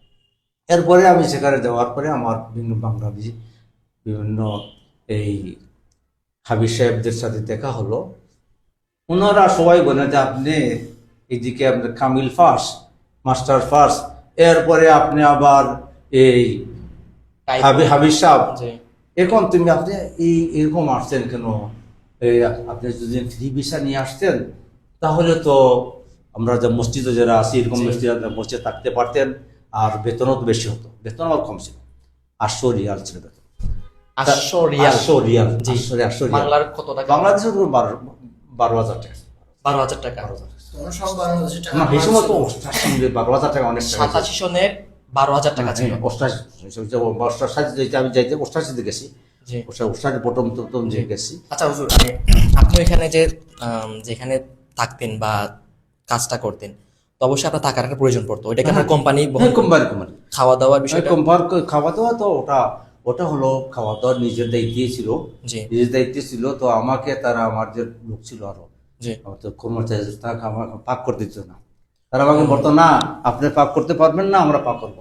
এরপরে আমি সেখানে যাওয়ার পরে আমার বিভিন্ন বাংলাদেশি বিভিন্ন এই হাবিব সাহেবদের সাথে দেখা হলো ওনারা সবাই বলে যে আপনি এদিকে আপনার কামিল ফার্স্ট মাস্টার ফার্স্ট এরপরে আপনি আবার এই হাবিব সাহেব জি এখন তুমি আপনি এরকম আসছেন কেন এই আপনি যদি ফ্রি ভিসা নিয়ে আসতেন তাহলে তো আমরা যে মসজিদে যারা আছি এরকম জি। মসজিদে থাকতে পারতেন আর বেতনও তো বেশি হতো বেতন আমার কম ছিল 800 রিয়াল ছিল বেতন 800 রিয়াল 800 রিয়াল জি 800 রিয়াল বাংলার কত টাকা বাংলাদেশে তো 12,000 টাকা 12,000 টাকা 12,000 তখন সব বাংলাদেশি টাকা না এই সময় তো ছিল। 12,000 টাকা অনেক টাকা 87 সনের 12,000 টাকা ছিল 88 আমি যাইতে 88 গেছি জি 88 প্রথম যে গেছি আচ্ছা হুজুর আপনি এখানে যে যেখানে থাকতেন বা কাজটা করতেন তো অবশ্যই আপনার টাকার একটা প্রয়োজন পড়তো, ওইটাকে আপনার কোম্পানি কোম্পানি খাওয়া দাওয়ার বিষয়টা? খাওয়া দাওয়া তো ওটা হলো খাওয়া দাওয়ার নিজের দায়িত্বই ছিল, জি নিজের দায়িত্ব ছিল। তো আমাকে তারা, আমার যে লোক ছিল আরো, জি আমার তো কর্মচারী, তারা আমাকে পাক করতে দিত না। তারা আমাকে বলতো না আপনি পাক করতে পারবেন না, আমরা পাক করবো।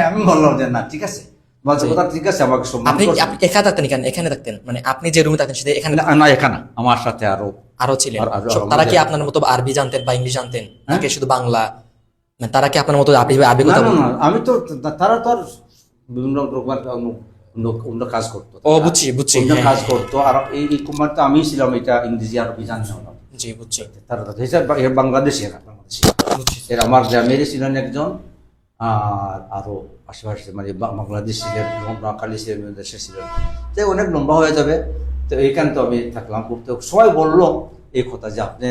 আমি বললাম যে না ঠিক আছে, বলছে কথা ঠিক আছে, আমাকে সম্মান আপনি করছে। আপনি একা থাকতেন এখানে? এখানে থাকতেন মানে আপনি যে রুমে থাকতেন সেটা এখানে না এখানে আমার সাথে আরো আরো ছিলেন? আরো তারা কি আমাদের- আপনার মতো আরবি জানতেন বা ইংলিশ জানতেন হ্যাঁ? নাকি শুধু বাংলা? মানে তারা কি আপনার মতো আরবি আরবি না কথা না বলতেন? না, আমি তো তারা তো আর বিভিন্ন রকমের অন্য কাজ করতো। ও বুঝছি বুঝছি, অন্য হ্যাঁ, কাজ হ্যাঁ। করতো। আর এই কুমার তো আমি ছিলাম, এটা ইংরেজি আরবি জানতাম না। জি বুঝছি তারা তো এর বাংলাদেশি, বুঝছি। এর আমার গ্রামেরই ছিলেন একজন, আর আরো আশেপাশে মানে বাংলাদেশ ছিলেন, নোয়াখালী ছিলেন, দেশে ছিলেন। তো অনেক লম্বা হয়ে যাবে। তো এইখানে তো আমি থাকলাম করতে, সবাই বললো এই কথা যে আপনি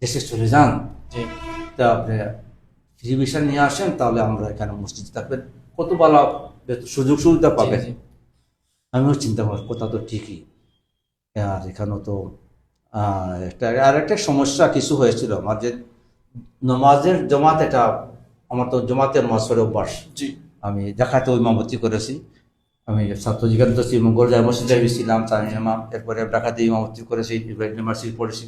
দেশে চলে যান, জি তা আপনি ফ্রি ভিসা নিয়ে আসেন, তাহলে আমরা এখানে মসজিদে থাকবেন, কত ভালো সুযোগ সুবিধা পাবেন। জি, জি। আমিও চিন্তা করি কথা তো ঠিকই। আর এখানেও তো আর একটা সমস্যা কিছু হয়েছিল আমার, যে নমাজের জমাত, এটা আমার তো জমাতের মাসের অভ্যাস। জি আমি দেখাতে ইমামতি করেছি। আমি ছাত্র জীবন তো শ্রীমঙ্গল যায় মসজিদে ছিলাম, ইমাম, এরপরে ঢাকাতে ইমামতি করেছি, ইউনিভার্সিটি পড়েছি।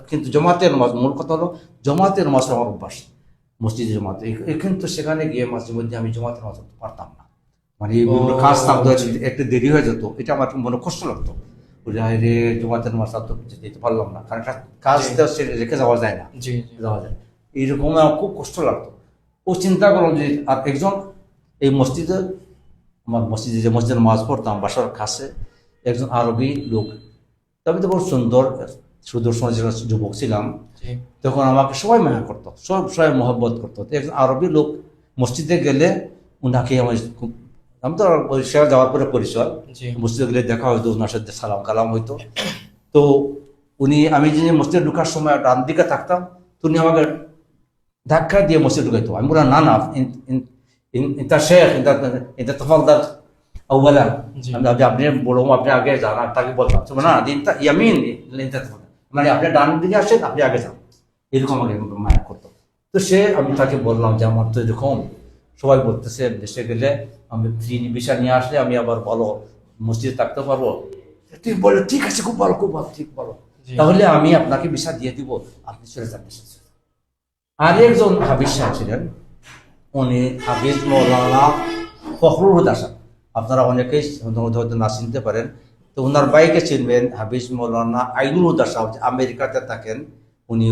কিন্তু জমাতের নামাজ, মূল কথা হলো জমাতের নামাজ আমার অভ্যাস, মসজিদে জমাতে। কিন্তু সেখানে গিয়ে মাঝে মধ্যে আমি জমাতের নামাজ পড়তে পারতাম না, মানে বিভিন্ন কাজ থাকতো, একটু দেরি হয়ে যেত, এটা আমার মনে কষ্ট লাগতো। রে জমাতের নামাজ তো যেতে পারলাম না, কারণ একটা কাজ রেখে যাওয়া যায় না, জি যাওয়া যায়। এইরকম আমার খুব কষ্ট লাগতো। ও চিন্তা করলাম যে আর একজন এই মসজিদে, আমার মসজিদে যে মসজিদে নামাজ পড়তাম বাসার কাছে একজন আরবি লোক, তবে তো খুব সুন্দর সুদর্শন যুবক ছিলাম, জি তখন আমাকে সবাই মায়া করতো, সবাই মহব্বত করতো। তো একজন আরবি লোক মসজিদে গেলে উনাকে আমার খুব, আমি তো পরিষ্কার যাওয়ার পরে পরিচয়, জি মসজিদে গেলে দেখা হয়তো, ওনার সাথে সালাম কালাম হইতো। তো উনি, আমি যে মসজিদে ঢুকার সময় ডান দিকে থাকতাম, তো উনি আমাকে ধাক্কা দিয়ে মসজিদে ঢুকাইতো। আমি বললাম না না, ইন্টার শেখ, ইন্টার তফাকদার আউ্বালান, জি। আপনি বড়, আপনি আগে যান। আর তাকে বললাম না ইয়ামিন, মানে আপনি ডান দিকে আসেন, আপনি আগে যান, এরকম আমাকে মায়া করতো। তো আমি তাকে বললাম যে আমার তো এরকম সবাই বলতেছে দেশে গেলে আমি ফ্রি ভিসা নিয়ে আসলে আমি আবার ভালো মসজিদে থাকতে পারবো। তুই বলে ঠিক আছে, খুব ভালো, খুব ভালো, ঠিক বলো, জি। তাহলে আমি আপনাকে ভিসা দিয়ে দিব, আপনি চলে যান দেশে। আরেকজন হাফিজ সাহেব ছিলেন, উনি হাফিজ মৌলানা ফখরুল আসাদ, আপনারা অনেকেই হয়তো না চিনতে পারেন। তো ওনার বাইকে চিনবেন হাফিজ মৌলানা আইনুল হুদা সাহেব, আমেরিকাতে থাকেন, উনি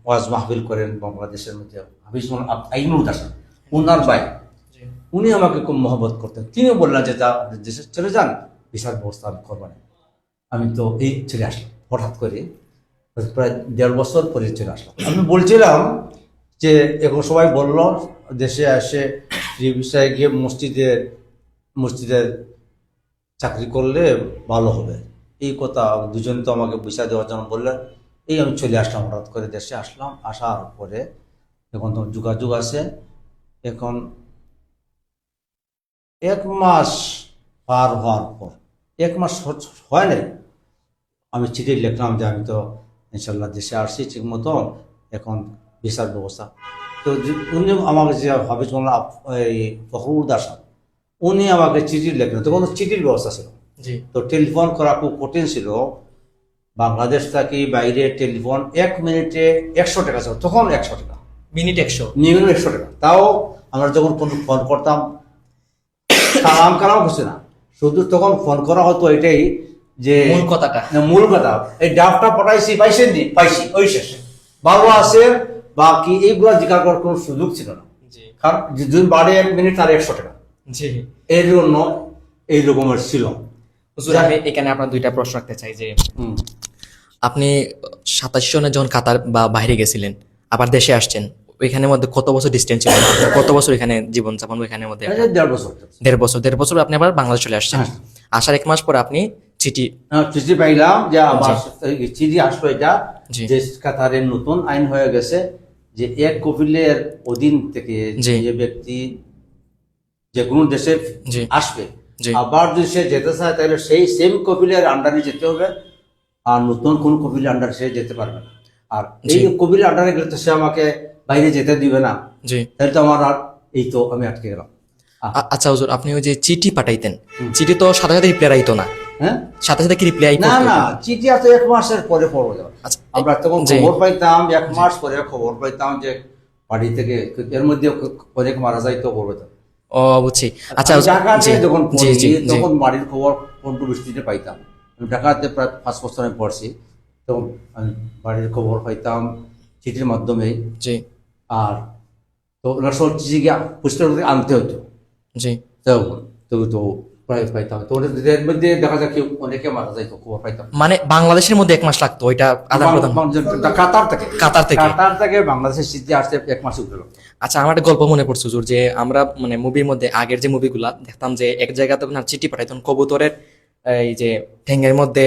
ওয়াজ মাহফিল করেন বাংলাদেশের মধ্যে। হাফিজ মৌলানা আইনুল হুদা সাহেব ওনার বাইক, জি উনি আমাকে খুব মহব্বত করতেন। তিনিও বললেন যে যা দেশে চলে যান, ভিসার ব্যবস্থা আমি করবেন। আমি তো এই চলে আসলাম হঠাৎ করে, প্রায় 1.5 বছর পরে চলে আসলাম। আমি বলছিলাম যে এখন সবাই বলল দেশে এসে ফ্রি ভিসায় গিয়ে মসজিদের চাকরি করলে ভালো হবে, এই কথা দুজন তো আমাকে ভিসা দেওয়ার জন্য বললেন। এই আমি চলে আসলাম, হঠাৎ করে দেশে আসলাম। আসার পরে এখন তো যোগাযোগ আছে। এখন 1 মাস পার হওয়ার পর, 1 মাস হয় নাই, আমি চিঠি লিখলাম যে আমি তো ইনশাল্লাহ দেশে আসছি ঠিক মতো, এখন ভিসার ব্যবস্থা। তো উনি আমাকে যে হাফিজ মোল্লা এই ফখরুল সাহেব, উনি আমাকে চিঠি লিখলেন। তখন চিঠির ব্যবস্থা ছিল, জি তো টেলিফোন করা খুব কঠিন ছিল। বাংলাদেশ থেকে বাইরে টেলিফোন 1 মিনিটে 100 টাকা ছিল, তখন 100 টাকা, মিনিট 100? মিনিমাম 100 টাকা। তাও আমরা যখন ফোন করতাম সালাম কালাম হচ্ছে না, শুধু তখন ফোন করা হতো এটাই যে মূল কথাটা। মূল কথা, এই ডাবটা পটাইছি পাইছেন নি, পাইছি, ওই শেষ, ভালো আছে বাকি এইগুলো জিজ্ঞাসা করার কোনো সুযোগ ছিল না। জি কারণ যদি বাড়ে 1 মিনিট তার 100 টাকা, জি। এর জন্য এই রকমের ছিল। হুজুর, আমি এখানে আপনার 2টা প্রশ্ন রাখতে চাই যে হুম। আপনি 27 জনে যখন কাতার বা বাইরে গেছিলেন, আবার দেশে আসছেন, ওইখানের মধ্যে কত বছর ডিস্টেন্স ছিল? কত বছর এখানে জীবন যাপন ওইখানের মধ্যে? এই যে 1.5 বছর। 1.5 বছর আপনি আবার বাংলাদেশ চলে আসছেন। হ্যাঁ। আসার 1 মাস পর আপনি চিঠি। চিঠি পাইলাম যে আমার চিঠি আসলো এটা জি। যে কাতারের নতুন আইন হয়ে গেছে যে 1 কপিলের অধীন থেকে জি। যে ব্যক্তি যে কোনো দেশে জি। আসবে, জি। আবার যদি সে যেতে চায় তাহলে সেই সেম কপিলের আন্ডারে যেতে হবে, আর নতুন কোন কপিলের আন্ডারে সে যেতে পারবে না। আর এই জি। কপিলের আন্ডারে গেলে তো সে আমাকে বাইরে যেতে দিবে না, জি। তাহলে তো আমার আর এই তো আমি আটকে গেলাম। আচ্ছা হুজুর, আপনি ওই যে চিঠি পাঠাইতেন, চিঠি তো সাথে সাথে রিপ্লাই আইতো না, হ্যাঁ, সাথে সাথে কি রিপ্লাই না করতে না, হতো? চিঠি আছে 1 মাসের পরে পড়বো যাবে। আচ্ছা, আমরা তখন জি। খবর পাইতাম 1 মাস পরে খবর পাইতাম যে বাড়ি থেকে, এর মধ্যে অনেক মারা যাইতো খবর পেতাম। ও বুঝছি। আচ্ছা আমি হুজুর, ঢাকাতে জি যখন জি পড়ি জি জি তখন বাড়ির খবর 15-20 দিনে পাইতাম। আমি ঢাকাতে প্রায় 5 বছর আমি পড়ছি, তখন আমি বাড়ির খবর পাইতাম চিঠির মাধ্যমে। জি আর তো ওনার সব চিঠি গিয়ে পুস্তক আনতে হতো, জি। তো তো তো প্রায় পাইতাম। তো ওদের মধ্যে দেখা যায় কেউ অনেকে মারা যাইতো, খবর পাইতাম। মানে বাংলাদেশের মধ্যে 1 মাস লাগতো ওইটা আদান প্রদান? কাতার থেকে, কাতার থেকে। বাংলাদেশের চিঠি আসতে 1 মাস উপরে লাগতো। আচ্ছা, আমার একটা গল্প মনে পড়ছে হুজুর, যে আমরা মানে মুভির মধ্যে আগের যে মুভিগুলা দেখতাম, যে এক জায়গাতে আপনার চিঠি পাঠাইতেন কবুতরের এই যে ঠ্যাঙ্গের মধ্যে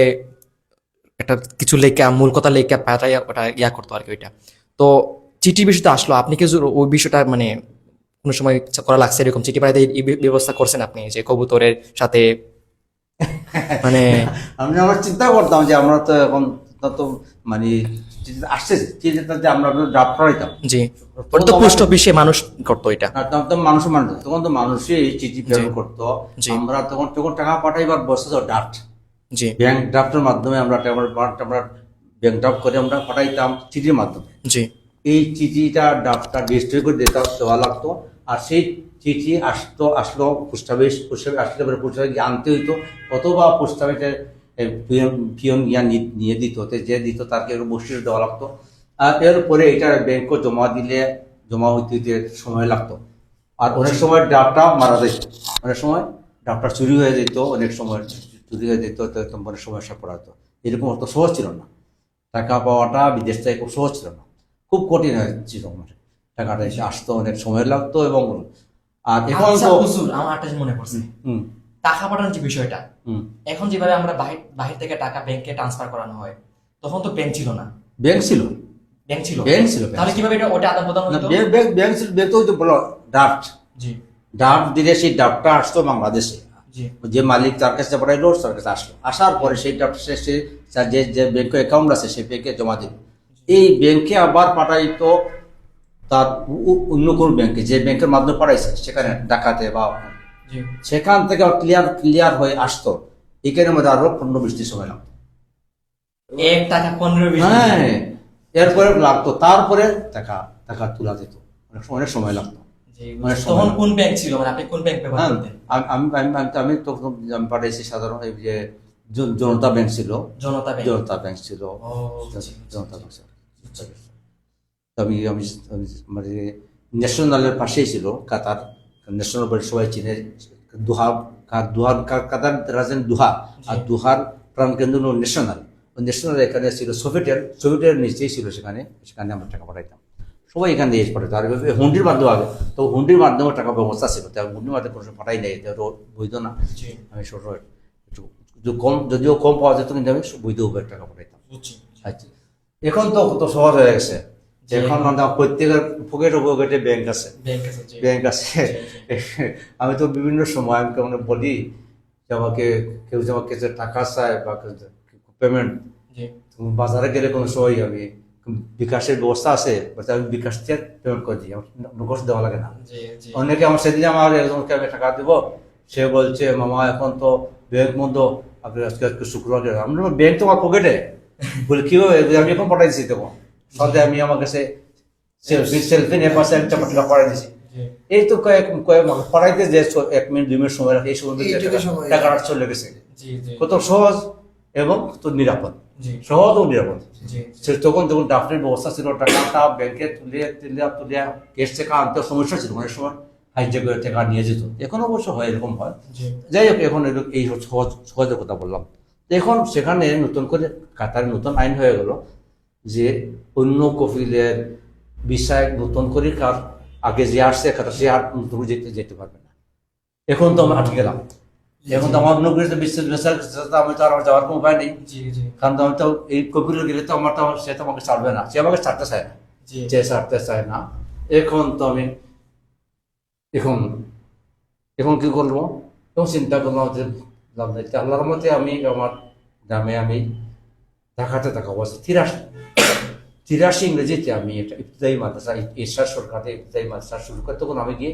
একটা কিছু লেখা, মূল কথা লেখা পাঠাইয়া ওটা ইয়া করতো আর কি ওইটা। তো চিঠি বিষয়টা আসলো, আপনি কি হুজুর ওই বিষয়টা মানে কোনো সময় ইচ্ছা করা লাগছে এরকম চিঠি পাঠাইতে, এই ব্যবস্থা করছেন আপনি যে কবুতরের সাথে মানে? আমি আমার চিন্তা করতাম যে আমরা তো এখন তো মানে চিঠিটা আসতেছে, চিঠিটাতে আমরা ড্রাফট করাইতাম। জি, ওটা তো পোস্ট অফিসে মানুষ করতো এটা। আর তখন তো মানুষ মানতো, তখন তো মানুষই চিঠি প্রেরণ করতো। জি। আমরা তখন তখন টাকা পাঠাইবার বসে তো ড্রাফট, জি ব্যাংক ড্রাফটের মাধ্যমে আমরা ব্যাংক ড্রাফট করে আমরা পাঠাইতাম চিঠির মাধ্যমে। জি এই চিঠিটা ড্রাফটটা রেজিস্ট্রি করে দেওয়া লাগতো। আর সেই চিঠি আসলো পোস্ট অফিস আসলে পরে পোস্ট অফিস আনতে হইতো, অথবা পোস্ট অফিসের পিয়ন গিয়া নিয়ে দিত, যে দিত তাকে বসিয়ে দেওয়া লাগতো। আর এরপরে এটা ব্যাংকে জমা হইতে সময় লাগতো। আর অনেক সময় ড্রাফটটা মারা যেত, অনেক সময় ড্রাফটটা চুরি হয়ে যেত, অনেক সময় চুরি হয়ে যেত, তো অনেক সমস্যা পড়াতো। এরকম অত সহজ ছিল না, টাকা পাওয়াটা বিদেশ থেকে খুব সহজ ছিল না, খুব কঠিন ছিল। টাকাটা এসে আসতো, অনেক সময় লাগতো। এবং আর এখন আচ্ছা তো হুজুর, আমার একটা জিনিস মনে পড়ছে, হুম টাকা পাঠানোর যে বিষয়টা, হুম এখন যেভাবে আমরা বাহির থেকে টাকা ব্যাংকে ট্রান্সফার করানো হয়, তখন তো ব্যাংক ছিল না। ব্যাংক ছিল, ব্যাংক ছিল? ব্যাংক ছিল। তাহলে কিভাবে এটা ওটা আদান প্রদান না, হতো? ব্যাংক ছিল, ব্যাংক তো হয়তো বলো ড্রাফট, জি ড্রাফট দিলে সেই ড্রাফটটা আসতো বাংলাদেশে, জি যে মালিক তার কাছে পাঠাইলো, তার কাছে আসলো, আসার পরে সেই ড্রাফট সে তার যে ব্যাংকে অ্যাকাউন্ট আছে সেই ব্যাংকে জমা দিল। এই ব্যাংকে আবার পাঠাইতো তার অন্য কোনো ব্যাংকে, যে ব্যাংকের মাধ্যমে পাঠাইছে সেখানে ডাকাতে বা জি। সেখান থেকে ক্লিয়ার হয়ে আসতো। এখানের মধ্যে আরো 15-20 দিন সময় লাগতো। 1 টাকা 15-20 হ্যাঁ, এরপরে লাগতো, তারপরে টাকা টাকা তোলা যেত, অনেক সময় লাগতো। জি, অনেক সময় তখন লাগতো। কোন ব্যাংক ছিল, মানে আপনি কোন ব্যাংক ব্যবহার হ্যাঁ, করতেন? আমি আমি আমি আমি তো আমি পাঠাইছি সাধারণ এই যে জনতা ব্যাংক ছিল, জনতা ব্যাংক। জনতা ব্যাংক ছিল, ও জি, জনতা ব্যাংক ছিল। তো আমি আমি আমি মানে ন্যাশনালের পাশেই ছিল কাতার, ন্যাশনাল বলে সবাই চিনে। দোহা, কাতার রাজধানী দোহা, আর দোহার প্রাণকেন্দ্র হলো ন্যাশনাল। ন্যাশনাল এখানে ছিল সোভিয়েটের নিচেই ছিল, সেখানে আমরা টাকা পাঠাইতাম। সবাই এখান দিয়ে পাঠাইতো। আর হুন্ডির মাধ্যমে আগে তো হুন্ডির মাধ্যমে টাকা ব্যবস্থা ছিল, তাই হুন্ডির মাধ্যমে কোনো সময় পাঠাই নাই, বৈধ না। জি আমি সবসময় একটু যদিও কম পাওয়া যেত, কিন্তু আমি বৈধ উপায়ে টাকা পাঠাইতাম। বুঝছি। আচ্ছা, এখন তো কত সহজ হয়ে গেছে, এখন প্রত্যেকের পকেটে ব্যাংক আছে, ব্যাংক আছে, জি ব্যাংক আছে। আমি তো বিভিন্ন সময় আমি কেমন বলি যে আমাকে কেউ যে আমাকে যে টাকা চায় বা পেমেন্ট, জি বাজারে গেলে কোনো সময় আমি বিকাশের ব্যবস্থা আছে, আমি বিকাশ থেকে পেমেন্ট করে দিই, আমার নগদ দেওয়া লাগে না। জি জি অনেকে আমার সেদিন আমার একজনকে আমি টাকা দিব, সে বলছে মামা এখন তো ব্যাংক বন্ধ, আপনি আজকে শুক্রবার, আমরা ব্যাংক তো আমার পকেটে, বলে কি হবে, আমি এখন পাঠাইছি তখন সন্ধ্যে আমি আমার কাছে সেলফি নিয়ে পাশে একটা টাকা পাঠাই দিছি। জি এই তো কয়েক পড়াইতে যে 1 মিনিট 2 মিনিট সময় রাখে, এই সময় এইটুকু সময়। টাকাটা চলে গেছে। জি জি কত সহজ এবং কত নিরাপদ, জি সহজ ও নিরাপদ। জি তখন ড্রাফটের ব্যবস্থা ছিল, টাকাটা ব্যাংকে তুলে কেস থেকে আনতে সমস্যা ছিল, অনেক সময় হাইজ্যাক করে টাকা নিয়ে যেত। এখন অবশ্য হয়, এরকম হয়। জি যাই হোক, এখন এই সহজের কথা বললাম। এখন সেখানে নতুন করে কাতারে নতুন আইন হয়ে গেল যে অন্য কফিলের বিষয় নতুন করে কার আগে যে আসছে কাতার, সে আর নতুন করে যেতে পারবে না। এখন তো আমি আটকে গেলাম, এখন তো আমার অন্য কিছু বিশ্বাস, আমি তো আর যাওয়ার কোনো উপায় নেই। জি জি কারণ আমি তো এই কপিলে গেলে তো সে তো আমাকে ছাড়বে না, সে আমাকে ছাড়তে চায় না, জি সে ছাড়তে চায় না। এখন তো আমি এখন কি করবো, এবং চিন্তা করলাম যে আল্লাহর মতে আমি আমার গ্রামে আমি ঢাকাতে থাকা অবস্থা 83 ইংরেজিতে আমি একটা ইবতদায়ী মাদ্রাসা এরশাদ সরকারে ইবতদায়ী মাদ্রাসা শুরু করে, তখন আমি গিয়ে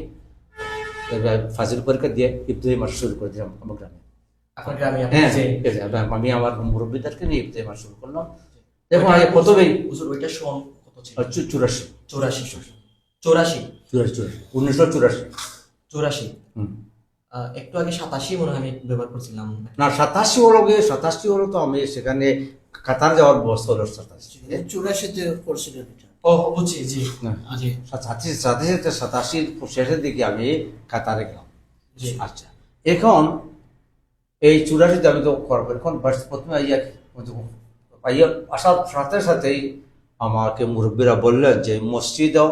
ফাজিল পরীক্ষা দিয়ে ইবতদায়ী মাদ্রাসা শুরু করে দিলাম আমার গ্রামে। আপনার গ্রামে হ্যাঁ, আমি আমার মুরব্বীদেরকে নিয়ে ইবতদায়ী মাদ্রাসা শুরু করলাম। দেখুন আগে প্রথমেই হুজুর ওইটা সন কত ছিল? 84 84 1984। 84 একটু আগে 87 মনে হয় আমি ব্যবহার করছিলাম। না, 87 হলো গিয়ে 87 হলো তো আমি সেখানে কাতার যাওয়ার ব্যবস্থা হলো 87। 84-তে করছিলেন এটা। ও বুঝছি, জি জি 87 শেষের দিকে আমি কাতারে গেলাম। জি। আচ্ছা, এখন এই 84-তে আমি তো করবো, এখন প্রথমে আসার সাথে সাথেই আমাকে মুরব্বীরা বললেন যে মসজিদও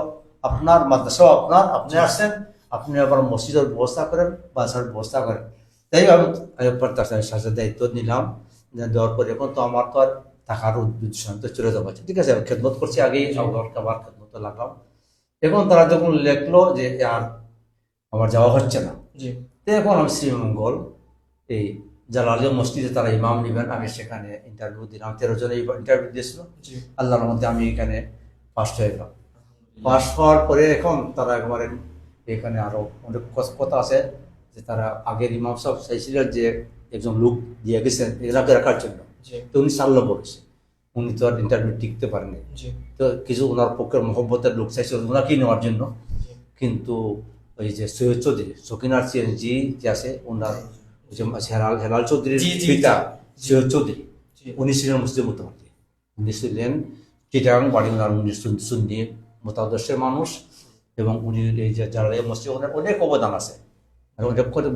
আপনার, মাদ্রাসাও আপনার, আপনি আসছেন, আপনি আবার মসজিদের ব্যবস্থা করেন, বাসার ব্যবস্থা করেন। তাই আমি সাথে দায়িত্ব নিলাম। দেওয়ার পরে এখন তো আমার তো আর থাকার উদ্দেশ্য তো চলে যাবো, ঠিক আছে, আমি খেদমত করছি, আগেই আবার খেদমত লাগলাম। এখন তারা যখন লেখলো যে আর আমার যাওয়া হচ্ছে না, জি তো এখন আমি শ্রীমঙ্গল এই জালালিয়া মসজিদে তারা ইমাম নেবেন, আমি সেখানে ইন্টারভিউ দিলাম। 13 জন ইন্টারভিউ দিয়েছিল, জি আল্লাহর মধ্যে আমি এখানে পাস হয়ে গেলাম। পাস হওয়ার পরে এখন তারা একবারে এখানে আরো অনেক কথা আছে যে তারা আগের ইমাম সাহেব চাইছিলেন যে একজন লোক দিয়ে গেছেন এলাকা রাখার জন্য, জি তো উনি সাল্লা বলেছে, উনি তো আর ইন্টারভিউ টিকতে পারেনি। জি তো কিছু ওনার পক্ষের মহব্বতের লোক চাইছিল ওনাকেই নেওয়ার জন্য, জি কিন্তু ওই যে সৈয়দ চৌধুরী সকিনার জি যে আছে ওনার ওই যে হেলাল চৌধুরীর জি, জি, পিতা জি। সৈয়দ চৌধুরী, জি উনি ছিলেন মুসলিম মতবাদী। উনি ছিলেন চিটাগাং বাড়ি, ওনার উনি সুন্নি মতাদর্শের মানুষ, এবং উনি এই যে জালালিয়া মসজিদ ওনার অনেক অবদান আছে। আর অনেক করে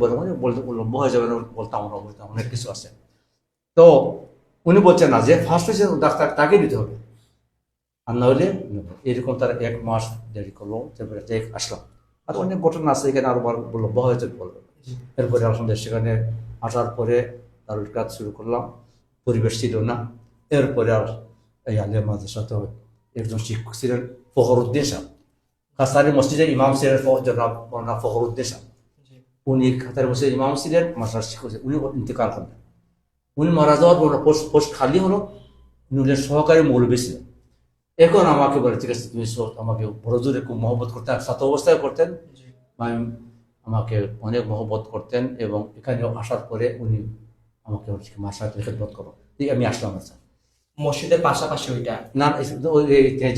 বলতে লম্ব হয়ে যাবে না, বলতাম আমরা বলতাম অনেক কিছু আছে। তো উনি বলছেন না যে ফার্স্ট হয়েছে ডাক্তার তাকে দিতে হবে, আর না হলে এরকম তারা 1 মাস দেরি করলো, তারপরে আসলাম। আর অনেক ঘটনা আছে এখানে, আরো লম্ব হয়ে যাবে বলবো। জি এরপরে আলহামদুলিল্লাহ সেখানে আসার পরে তার কাজ শুরু করলাম, পরিবেশ ছিল না। এরপরে আর এই আলিয়া মাদ্রাসাতে একজন শিক্ষক ছিলেন ফখরুদ্দিন সাহেব, কাছারি মসজিদের ইমাম ছিলেন জনাব মৌলানা ফখরুদ্দিন সাহেব। জি উনি কাছারি মসজিদের ইমাম ছিলেন, মাদ্রাসার শিক্ষক ছিলেন। উনি ইন্তেকাল করলেন। উনি মারা যাওয়ার পর পোস্ট খালি হলো, উনি হলেন সহকারী মৌলবী ছিলেন। এখন আমাকে বলে ঠিক আছে তুমি আমাকে বড় জোরে খুব মহব্বত করতেন, ছাত্র অবস্থায় করতেন, জি আমাকে অনেক মহব্বত করতেন, এবং এখানে আসার পরে উনি আমাকে মাসায় খেদমত করো, আমি আসলাম। স্যার মসজিদের পাশাপাশি ওইটা না,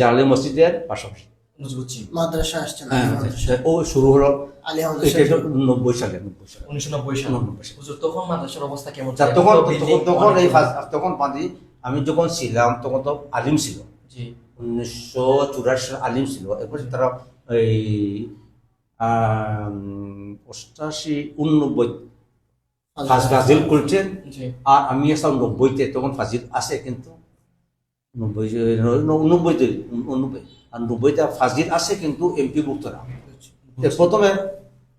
জালালিয়া মসজিদের পাশাপাশি বুঝছি। মাদ্রাসা আসছেন? ও শুরু হলো আলী আহমদ এটা 90 সালে 1990 সালে। 90 সালে। হুজুর তখন মাদ্রাসার অবস্থা কেমন তা ছিল? তখন তো building তখন এই অনেক- তখন আমি যখন ছিলাম তখন তো আলিম ছিল, জি 1984 সালে আলিম ছিল। এরপরে তারা এই 88 89 ফাজিল করছেন, জি আর আমি আসলাম 90-তে, তখন ফাজিল আছে কিন্তু 90 আর 90-তে ফাজিল আছে কিন্তু এমপি ভুক্ত না। প্রথমে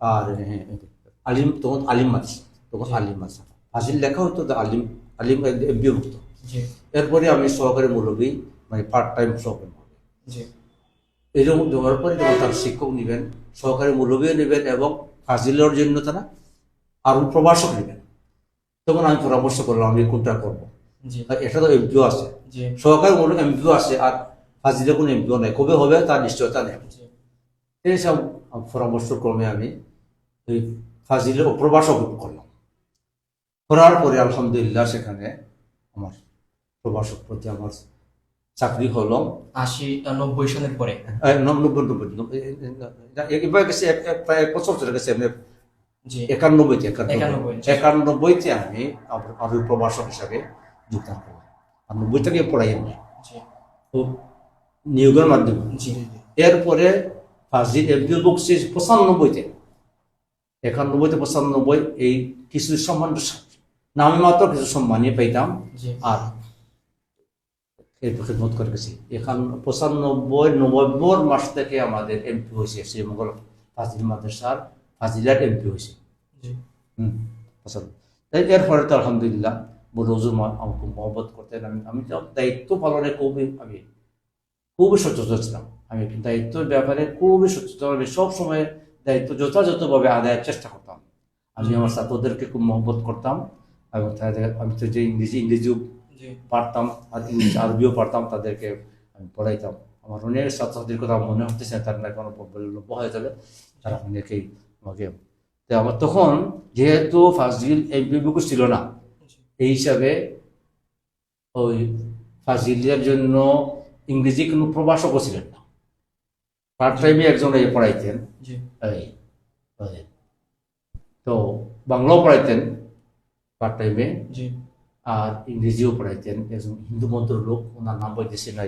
আর আলিম তখন আলিম মাদ্রাসা, তখন আলিম মাদ্রাসা ফাজিল লেখা হতো আলিম আলিম এমপি ভুক্ত। জি এরপরে আমি সহকারী মৌলবী, মানে পার্ট টাইম সহকারী মৌলবী, জি এরকম দেওয়ার পরে যখন তার শিক্ষক নেবেন, সহকারী মৌলবীও নেবেন, এবং ফাজিলের জন্য তারা আরো প্রভাষক নেবেন, তখন আমি পরামর্শ করলাম আমি কোনটা করবো। জি আর এটা তো এমপিও আছে, জি সহকারী মৌলবী এমপিও আছে, আর ফাজিলের কোনো এমপিও নেই, কবে হবে তার নিশ্চয়তা নেই। জি এইসব পরামর্শ ক্রমে আমি ওই ফাজিলের প্রভাষক করলাম। করার পরে আলহামদুলিল্লাহ সেখানে আমার প্রভাষক প্রতি আমার চাকরি হলো 80-90 সনের পরে। 90 গেছে প্রায় 1 বছর চলে গেছে। জি 91-তে 91 আমি আরবি প্রভাষক হিসাবে যোগদান করলাম। আর 90 থেকে পড়াই আমি জি খুব নিয়োগের মাধ্যমে। জি এরপরে ফাজিল এমপিও বকছি 95-তে, 91-তে 95 এই কিছু সম্মান নামে মাত্র কিছু সম্মানই পাইতাম, জি আর খেদমত করে গেছি। এখন 95-90 মাস থেকে আমাদের এমপি হয়েছে শ্রীমঙ্গল ফাজিল মাদ্রাসার ফাজিলার এমপি হয়েছে। জি তাই এরপরে তো আলহামদুলিল্লাহ বড় হুজুর আমাকে মহব্বত করতেন। আমি তো দায়িত্ব পালনে খুবই সচেতন ছিলাম। আমি দায়িত্বের ব্যাপারে খুবই সচেতন, আমি সবসময় দায়িত্ব যথাযথভাবে আদায়ের চেষ্টা করতাম। আমি আমার ছাত্রদেরকে খুব মহব্বত করতাম, এবং তাদের আমি তো যে ইংরেজিও জি পারতাম, আর ইংরেজি আরবিও পারতাম, তাদেরকে আমি পড়াইতাম। আমার অনেক ছাত্রছাত্রীর কথা মনে হতেছে, তার না কোনো বক্তব্য হয়ে যাবে, তারা অনেকেই আমাকে। তো আমার তখন যেহেতু ফাজিল এমপিবিকু ছিল না, এই হিসাবে ওই ফাজিলের জন্য ইংরেজি কোনো প্রভাষকও ছিলেন না, পার্ট টাইমে একজন পড়াইতেন। জি এই ওই, তো বাংলাও পড়াইতেন পার্ট টাইমে, জি আর ইংরেজিও পড়াইতেন। একজন হিন্দু মন্ত্র লোক, ওনার নাম বলতেছে না,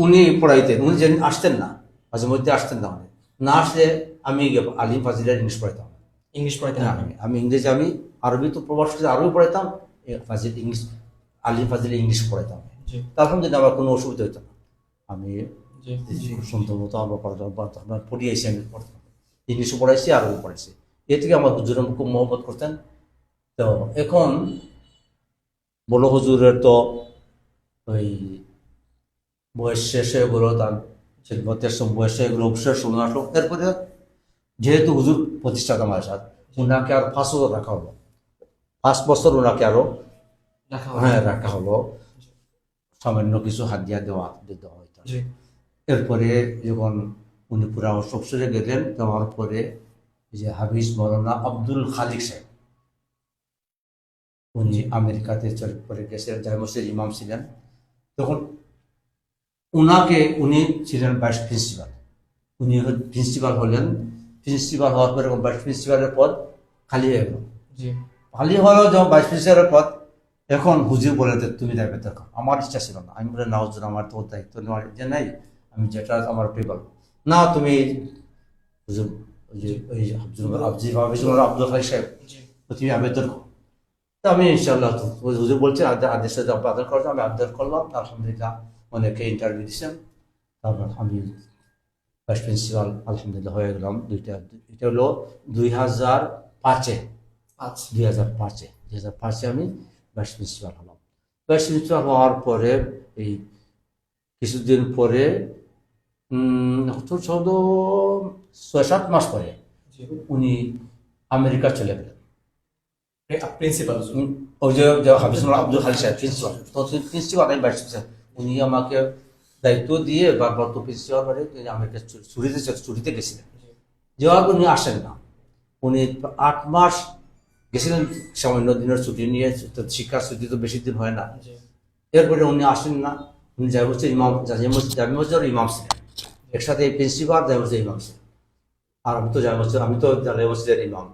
উনি পড়াইতেন। উনি যেদিন আসতেন না, মাঝে মধ্যে আসতেন না, উনি না আসলে আমি আলিম ফাজিলের ইংলিশ পড়াইতাম। ইংলিশ পড়াইতেন না, আপনি? আমি ইংরেজি, আমি আরবি তো প্রবাস করে আরবি পড়াইতাম, ফাজিল ইংলিশ, আলিম ফাজিল ইংলিশ পড়াইতাম। জি তখন কিন্তু আমার কোনো অসুবিধা হতো না। আমি জি খুব সুন্দর মতো আমার পড়িয়েছি, আমি পড়তাম, ইংলিশও পড়াইছি, আরবি পড়াইছি। এ থেকে আমার হুজুর খুব মহব্বত করতেন। তো এখন বড় হুজুরের তো ওই বয়স শেষ হয়ে গেলো, তার খিদমতের বয়স হয়ে গেলো, অবসর সময় আসলো। এরপরে যেহেতু হুজুর প্রতিষ্ঠাতা আমার সাথে, ওনাকে আর 5 বছর রাখা হলো, 5 বছর ওনাকে আরো রাখা হলো। সামান্য কিছু হাদিয়া দেওয়া হইতো। জি এরপরে যখন উনি পুরা অবসরে গেলেন, যাওয়ার পরে যে হাফিজ মৌলানা আব্দুল খালিক সাহেব, উনি আমেরিকাতে চলে পরে গেছিলেন, জামে ইমাম ছিলেন তখন। উনি ছিলেন ভাইস প্রিন্সিপাল। উনি প্রিন্সিপাল হলেন। প্রিন্সিপাল হওয়ার পরে ভাইস প্রিন্সিপালের পদ খালি হয়ে গেল। জি খালি হলো যখন ভাইস প্রিন্সিপালের পদ, এখন হুজুর বলে যে তুমি দায়িত্ব দেখো। আমার ইচ্ছা ছিল না, আমি বলে না হুজুর, আমার তো দায়িত্ব নেওয়ার যে নাই, আমি যেটা আমার পেপার না, তুমি হুজুর ওই আব্দুল খালিক সাহেব, জি তুমি আবেদন করো। তো আমি ইনশাল্লাহ, হুজুর বলছে আদেশ আবেদন করো, আমি আবেদন করলাম। আলহামদুলিল্লাহ অনেকে ইন্টারভিউ দিচ্ছেন, তারপর আমি ভাইস প্রিন্সিপাল আলহামদুলিল্লাহ হয়ে গেলাম। এটা হলো 2005-এ। আচ্ছা 2005-এ আমি ভাইস প্রিন্সিপাল হলাম। ভাইস প্রিন্সিপাল হওয়ার পরে এই কিছুদিন পরে, ছোট 6-7 মাস পরে জি উনি আমেরিকা চলে গেলেন। প্রিন্সিপাল ওই যে হাফিজুল আব্দুল খালিক সাহেব প্রিন্সিপাল, তো প্রিন্সিপাল আমি ভাইস প্রিন্সিপাল, উনি আমাকে দায়িত্ব দিয়ে বারবার তো প্রিন্সিপাল বাড়ি আমেরিকা ছুটিতে গেছিলেন। যাওয়ার পর উনি আসেন না। উনি 8 মাস গেছিলেন সামান্য দিনের ছুটি নিয়ে, তো শিক্ষার ছুটি তো বেশি দিন হয় না। জি এরপরে উনি আসেন না। উনি জামে মসজিদের ইমাম ছিলেন, একসাথে প্রিন্সিপাল জামে মসজিদের ইমাম ছিলেন। আর আমি তো জামে মসজিদের ইমাম।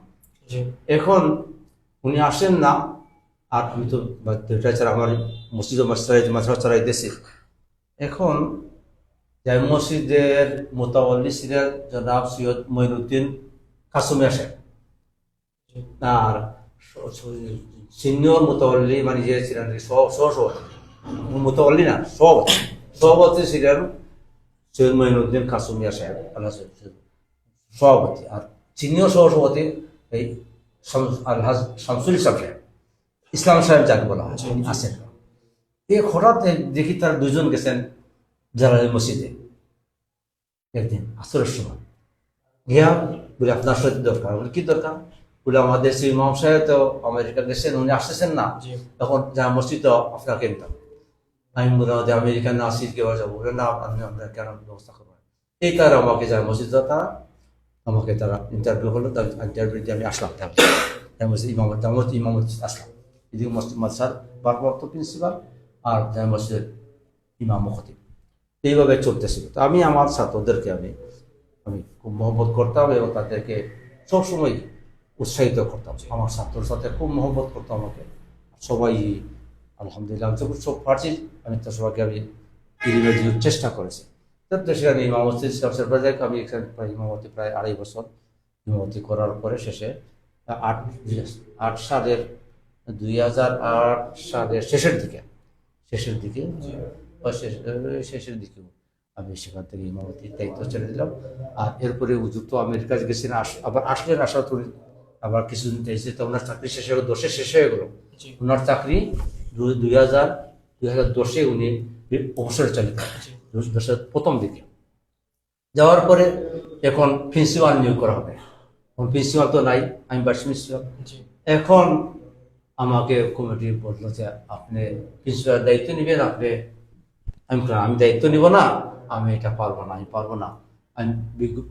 জি এখন উনি আসেন না, আর আমি তো ছাড়া আমার মসজিদ মাদ্রাসা চালাইতেছি। এখন জামে মসজিদের মোতাওয়াল্লি ছিলেন জনাব সৈয়দ মঈনুদ্দিন কাসুমিয়া সাহেব, আর সিনিয়র মোতাওয়াল্লি মানে যে ছিলেন মোতাওয়াল্লি না, সভাপতি ছিলেন সৈয়দ মঈনুদ্দিন কাসুমিয়া সাহেব, সভাপতি। আর সিনিয়র সহসভাপতি এই আলহাজ শামসুল ইসলাম সাহেব, ইসলাম সাহেব যাকে বলা হয়, আছেন। এই হঠাৎ দেখি তারা দুজন গেছেন জালালি মসজিদে একদিন আসরের সময়। গিয়া বলে আপনার সাথে দরকার। বলে কি দরকার? বলে আমাদের সেই ইমাম সাহেব তো আমেরিকা গেছেন, উনি আসতেছেন না, তখন যা মসজিদ তো আপনাকে নিতাম। আমি বলে আমাদের আমেরিকা না আসি কেউ যাবো। বলে না, আমরা কেন ব্যবস্থা করবো। এই তারা আমাকে যা মসজিদ তারা আমাকে তারা ইন্টারভিউ হলো, তার ইন্টারভিউ দিয়ে আমি আসলাম। ইমামত আসলাম। এদিকে মসজিদ মাদ্রাসার ভারপ্রাপ্ত প্রিন্সিপাল, আর জামে মসজিদের ইমাম খতিব, এইভাবে চলতেছিল। তো আমি আমার ছাত্রদেরকে আমি খুব মহব্বত করতাম এবং তাদেরকে সবসময় উৎসাহিত করতাম। আমার ছাত্রর সাথে খুব মহব্বত করতাম আমাকে সবাই। আলহামদুলিল্লাহ আমি যখন সব পারছি, আমি তো সবাইকে আমি ইলিমের জন্য চেষ্টা করেছি। তারপরে সেখানে ইমামতি আমি এখানে প্রায় ইমামতি প্রায় 2.5 বছর ইমামতি করার পরে শেষে 2008 সালের শেষের দিকে আমি সেখান থেকে ইমামতির দায়িত্ব ছেড়ে দিলাম। আর এরপরে হুজুর তো আমেরিকা গেছেন, আবার আসলেন। আসার পরে আবার কিছুদিন চাইছে, তো ওনার চাকরি শেষ হয়ে 10-এ শেষ হয়ে গেল। ওনার চাকরি 2010-এ উনি অবসরে চলে গেলেন, 2010-এর প্রথম দিকে। যাওয়ার পরে এখন প্রিন্সিপাল নিয়োগ করা হবে। এখন প্রিন্সিপাল তো নাই, আমি ভাইস প্রিন্সিপাল। এখন আমাকে কমিটি বললো যে আপনি প্রিন্সিপাল দায়িত্ব নেবেন, আমি বললাম, আমি দায়িত্ব নিব না, আমি এটা পারবো না, আমি পারবো না। আমি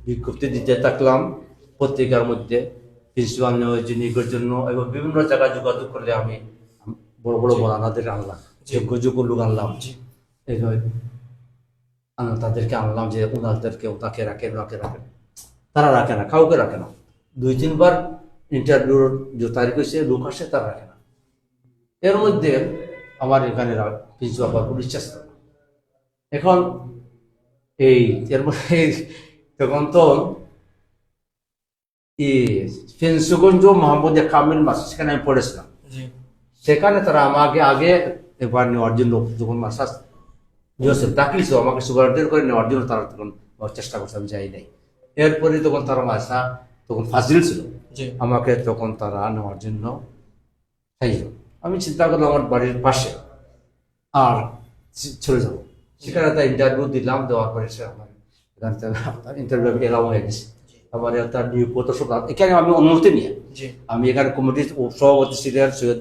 বিজ্ঞপ্তি দিতে থাকলাম পত্রিকার মধ্যে, প্রিন্সিপাল নিয়োগের জন্য, এবং বিভিন্ন জায়গায় যোগাযোগ করলে আমি বড় বড় মৌলানাদের আনলাম, যোগ্য লোক আনলাম, এইভাবে তাদেরকে আনলাম যে ওনাকে রাখেন, তারা রাখে না, কাউকে রাখে না। 2-3 বার ইন্টারভিউর যে তারিখ হয়েছে, লোক আসে, তারা রাখে না। এর মধ্যে আমার এখানে প্রিন্সিপাল পুলিশ চেষ্টা। এখন এর মধ্যে তখন তো ফেন্সুগঞ্জ মোহাম্মদ কামিল মাস, সেখানে আমি পড়েছিলাম। সেখানে তারা আমাকে আগে একবার নেওয়ার জন্য, যখন মাসাজ ডাকলি ছিল, আমাকে সুপারিনটেন্ডেন্ট করে নেওয়ার জন্য তারা তখন চেষ্টা করছে, আমি যাই নাই। এরপরে তখন তারা মাসা, তখন ফাজিল ছিল, আমাকে তখন তারা নেওয়ার জন্য চাইল। আমি চিন্তা করলাম আমার বাড়ির পাশে, আর চলে যাবো সেখানে। তার ইন্টারভিউ দিলাম, দেওয়ার পরে সে আমার ইন্টারভিউ এলাও হয়ে গেছে। আমার তার নিয়োগ পত্র সব এখানে আমি অনুমতি নিয়ে, আমি এখানে কমিটির সভাপতি ছিলেন সৈয়দ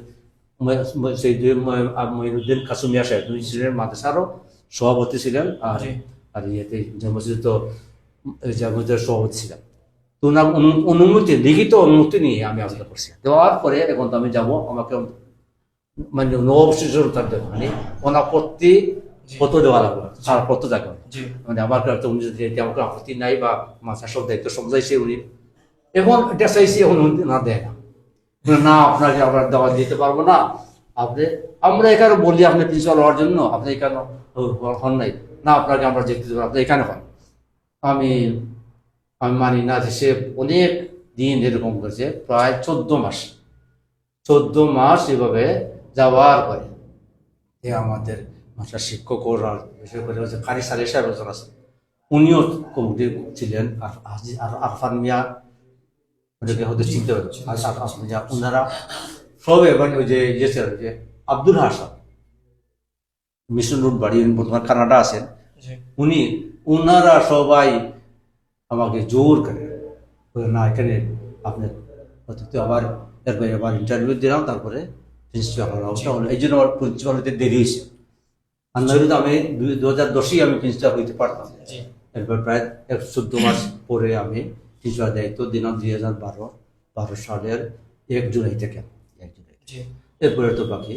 মঈনুদ্দিন কাসুমিয়া সাহেব, উনি ছিলেন মাদ্রাসারও সভাপতি ছিলেন, আর ইয়েতে জামাতের সভাপতি ছিলেন। তো ওনার অনুমতি, লিখিত অনুমতি নিয়ে আমি আবেদন করছি। দেওয়ার পরে এখন তো আমি যাবো, আমাকে মানে নবশিশুর তার মানে অনাপত্তি পত্র দেওয়া লাগবে, ছাড়পত্র যাকে মানে আমার আমাকে আপত্তি নাই বা মাথা সব দায়িত্ব সমঝাইছে উনি। এখন এটা চাইছি, এখন না দেয় না, না আপনাকে আমরা দেওয়া দিতে পারবো না, আমরা এখানে বলি আপনি প্রিন্সিপাল হওয়ার জন্য, আপনি এখানে হন নাই, না আপনাকে আমরা দেখতে দেবো, আপনি এখানে হন। আমি মানি না। সে অনেক দিন এরকম করেছে, প্রায় 14 মাস এভাবে যাওয়ার পরে আমাদের ভাষার শিক্ষক ওর, বিশেষ করে হচ্ছে কারি সালে সাহেব একজন আছে, উনিও কমিটি ছিলেন, আর আরফান মিয়া, ওদেরকে হয়তো চিনতে পারছে, ওনারা সব এবার ওই যে যে আব্দুল হাসান মিশন রোড বাড়ি, বর্তমান কানাডা আছেন, ওনারা সবাই আমাকে জোর করে না, এখানে আপনি আবার এবার ইন্টারভিউ দিলাম, তারপরে প্রিন্সিপাল হলো। এই জন্য আমার প্রিন্সিপাল হইতে দেরি হয়েছে। আর নইলে তো আমি 2010-ই আমি প্রিন্সিপাল হইতে পারতাম। এরপর প্রায় 14 মাস পরে আমি প্রিন্সিপাল দায়িত্ব দিলাম 2012 সালের 1 জুলাই থেকে। এরপরে তো বাকি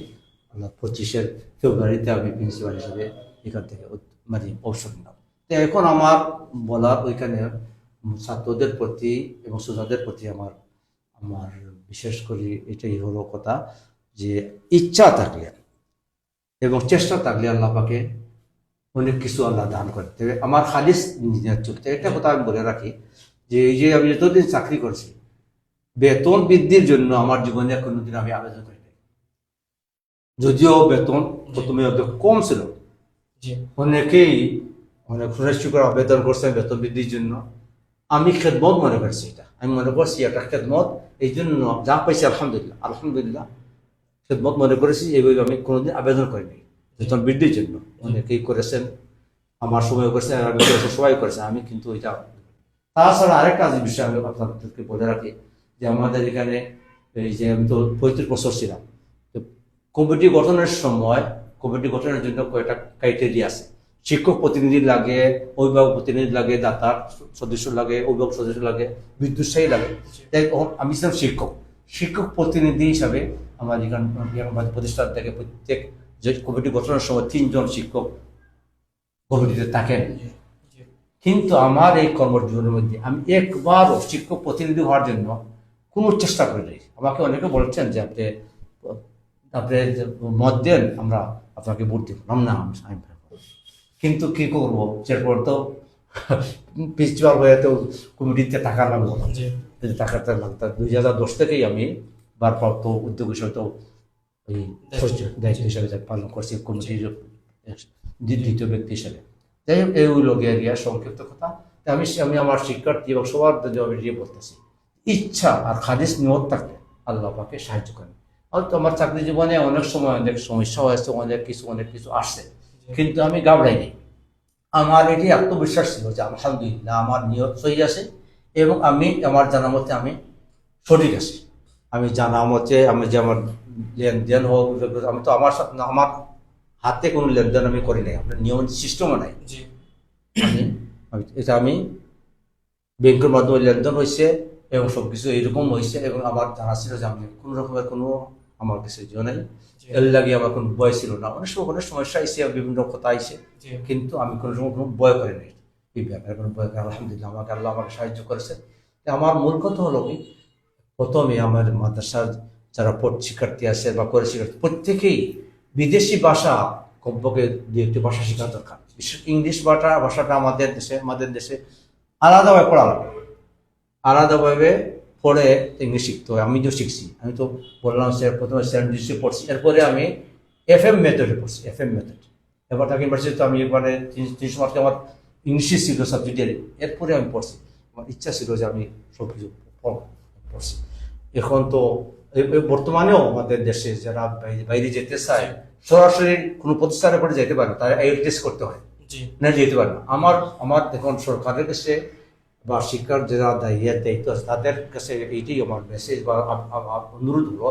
25 ফেব্রুয়ারিতে আমি প্রিন্সিপাল হিসেবে এখান থেকে মানে অবসর নিলাম। তো এখন আমার বলার ওইখানে ছাত্রদের প্রতি এবং শ্রোতাদের প্রতি আমার বিশেষ করে এটাই হলো কথা, যে ইচ্ছা থাকলে এবং চেষ্টা থাকলে আল্লাহ পাকে অনেক কিছু আল্লাহ দান করতে হবে। আমার খালিস নিজের চলতে একটা কথা আমি বলে রাখি, যে এই যে আমি যতদিন চাকরি করছি, বেতন বৃদ্ধির জন্য আমার জীবনে কোনোদিন আমি আবেদন করি নাই। যদিও বেতন প্রথমে কম ছিল, অনেকেই অনেক সুনিশ্চিত করে আবেদন করছে বেতন বৃদ্ধির জন্য। আমি খেদমত মনে করছি, এটা আমি মনে করছি একটা খেদমত, এই জন্য যা পাইছি আলহামদুলিল্লাহ খেদমত মনে করেছি। এইভাবে আমি কোনোদিন আবেদন করিনি বেতন বৃদ্ধির জন্য। অনেকেই করেছেন, আমার সময় করেছেন, আমি করেছেন, সবাই করেছেন, আমি কিন্তু এটা। তাছাড়া আরেকটা বিষয় আমি আপনাদেরকে বলে রাখি, যে আমাদের এখানে এই যে আমি তো 35 বছর ছিলাম, তো কমিটি গঠনের সময়, কমিটি গঠনের জন্য কয়েকটা ক্রাইটেরিয়া আছে। শিক্ষক প্রতিনিধি লাগে, অভিভাবক প্রতিনিধি লাগে, দাতার সদস্য লাগে, অভিভাবক সদস্য লাগে, বিদ্যুৎসাহী লাগে। তাই আমি ছিলাম শিক্ষক প্রতিনিধি হিসাবে। আমার এখানে প্রতিষ্ঠান থেকে প্রত্যেক যে কমিটি গঠনের সময় 3 জন শিক্ষক কমিটিতে থাকেন। কিন্তু আমার এই কর্মজীবনের মধ্যে আমি একবারও শিক্ষক প্রতিনিধি হওয়ার জন্য কোনো চেষ্টা করি নাই। আমাকে অনেকে বলছেন যে আপনি মত দেন, আমরা আপনাকে ভোট দিব না। কিন্তু কি করবো, এরপর তো প্রিন্সিপাল হয়ে তো কমিটিতে টাকা লাগলো, টাকাটা লাগতো। 2010 থেকেই আমি ভারপ্রাপ্ত উদ্যোগ হিসেবে ওই দায়িত্ব হিসাবে পালন করছি, কমিটির দ্বিতীয় ব্যক্তি হিসেবে। যাই হোক, এই লোকে এরিয়া সংক্ষিপ্ত কথা। আমি আমার শিক্ষার্থী এবং সবার জবাবে দিয়ে বলতেছি, ইচ্ছা আর খালিস নিয়ত থাকলে আল্লাহ পাকে সাহায্য করেন। হয়তো আমার চাকরি জীবনে অনেক সময় অনেক সমস্যা হয়েছে, অনেক কিছু আসছে, কিন্তু আমি ঘাবড়াইনি। আমার এটি আত্মবিশ্বাস ছিল যে আলহামদুলিল্লাহ আমার নিয়ত সহি আছে, এবং আমি আমার জানা মতে আমি সঠিক আছি। আমি জানা মতে আমি যে আমার লেনদেন হোক, আমি তো আমার সাথে আমার হাতে কোনো লেনদেন আমি করি নাই, আপনার নিয়ম সিস্টেমও নাই। জি আমি ব্যাংকের মাধ্যমে লেনদেন হয়েছে এবং সবকিছু এরকম হয়েছে, এবং আমার জানা ছিল যে আমি কোনো রকমের কোনো আমার কাছে ইয়ে নাই, এর লাগে আমার কোনো ভয় ছিল না। অনেক সময় অনেক সমস্যা আইসে, বিভিন্ন কথা আইসে, কিন্তু আমি কোনো সময় কোনো ভয় করি নাই এই ব্যাপারে, কোনো ভয় করি। আলহামদুলিল্লাহ আল্লাহ আমাকে সাহায্য করেছে। আমার মূল কথা হলো কি, প্রথমে আমার মাদ্রাসার যারা শিক্ষার্থী আছে বা করে শিক্ষার্থী, প্রত্যেকেই বিদেশি ভাষা কমপক্ষে দু একটি ভাষা শেখা দরকার। বিশেষ ইংলিশ ভাষাটা আমাদের দেশে আলাদাভাবে পড়া লাগে, আলাদাভাবে পড়ে ইংলিশ শিখতে হয়। আমি তো শিখছি, আমি তো বললাম স্যার প্রথমে স্যান্ডউইচে পড়ছি, এরপরে আমি FM মেথডে পড়ছি, FM মেথড। এবার ঢাকা ইউনিভার্সিটি আমি এবারে 3 মাসে আমার ইংলিশে ছিল সাবজেক্টিয়ারি, এরপরে আমি পড়ছি। আমার ইচ্ছা ছিল যে আমি সব কিছু পড়ছি। এখন তো বর্তমানেও আমাদের দেশে যারা বাইরে যেতে চায়, সরাসরি কোনো প্রতিষ্ঠানের পরে যেতে পারে না, তারা টেস্ট করতে হয়, না যেতে পারে না। আমার দেখুন সরকারের কাছে বা শিক্ষার যারা দায়িত্ব আছে তাদের কাছে এইটাই আমার মেসেজ বা অনুরোধ হলো,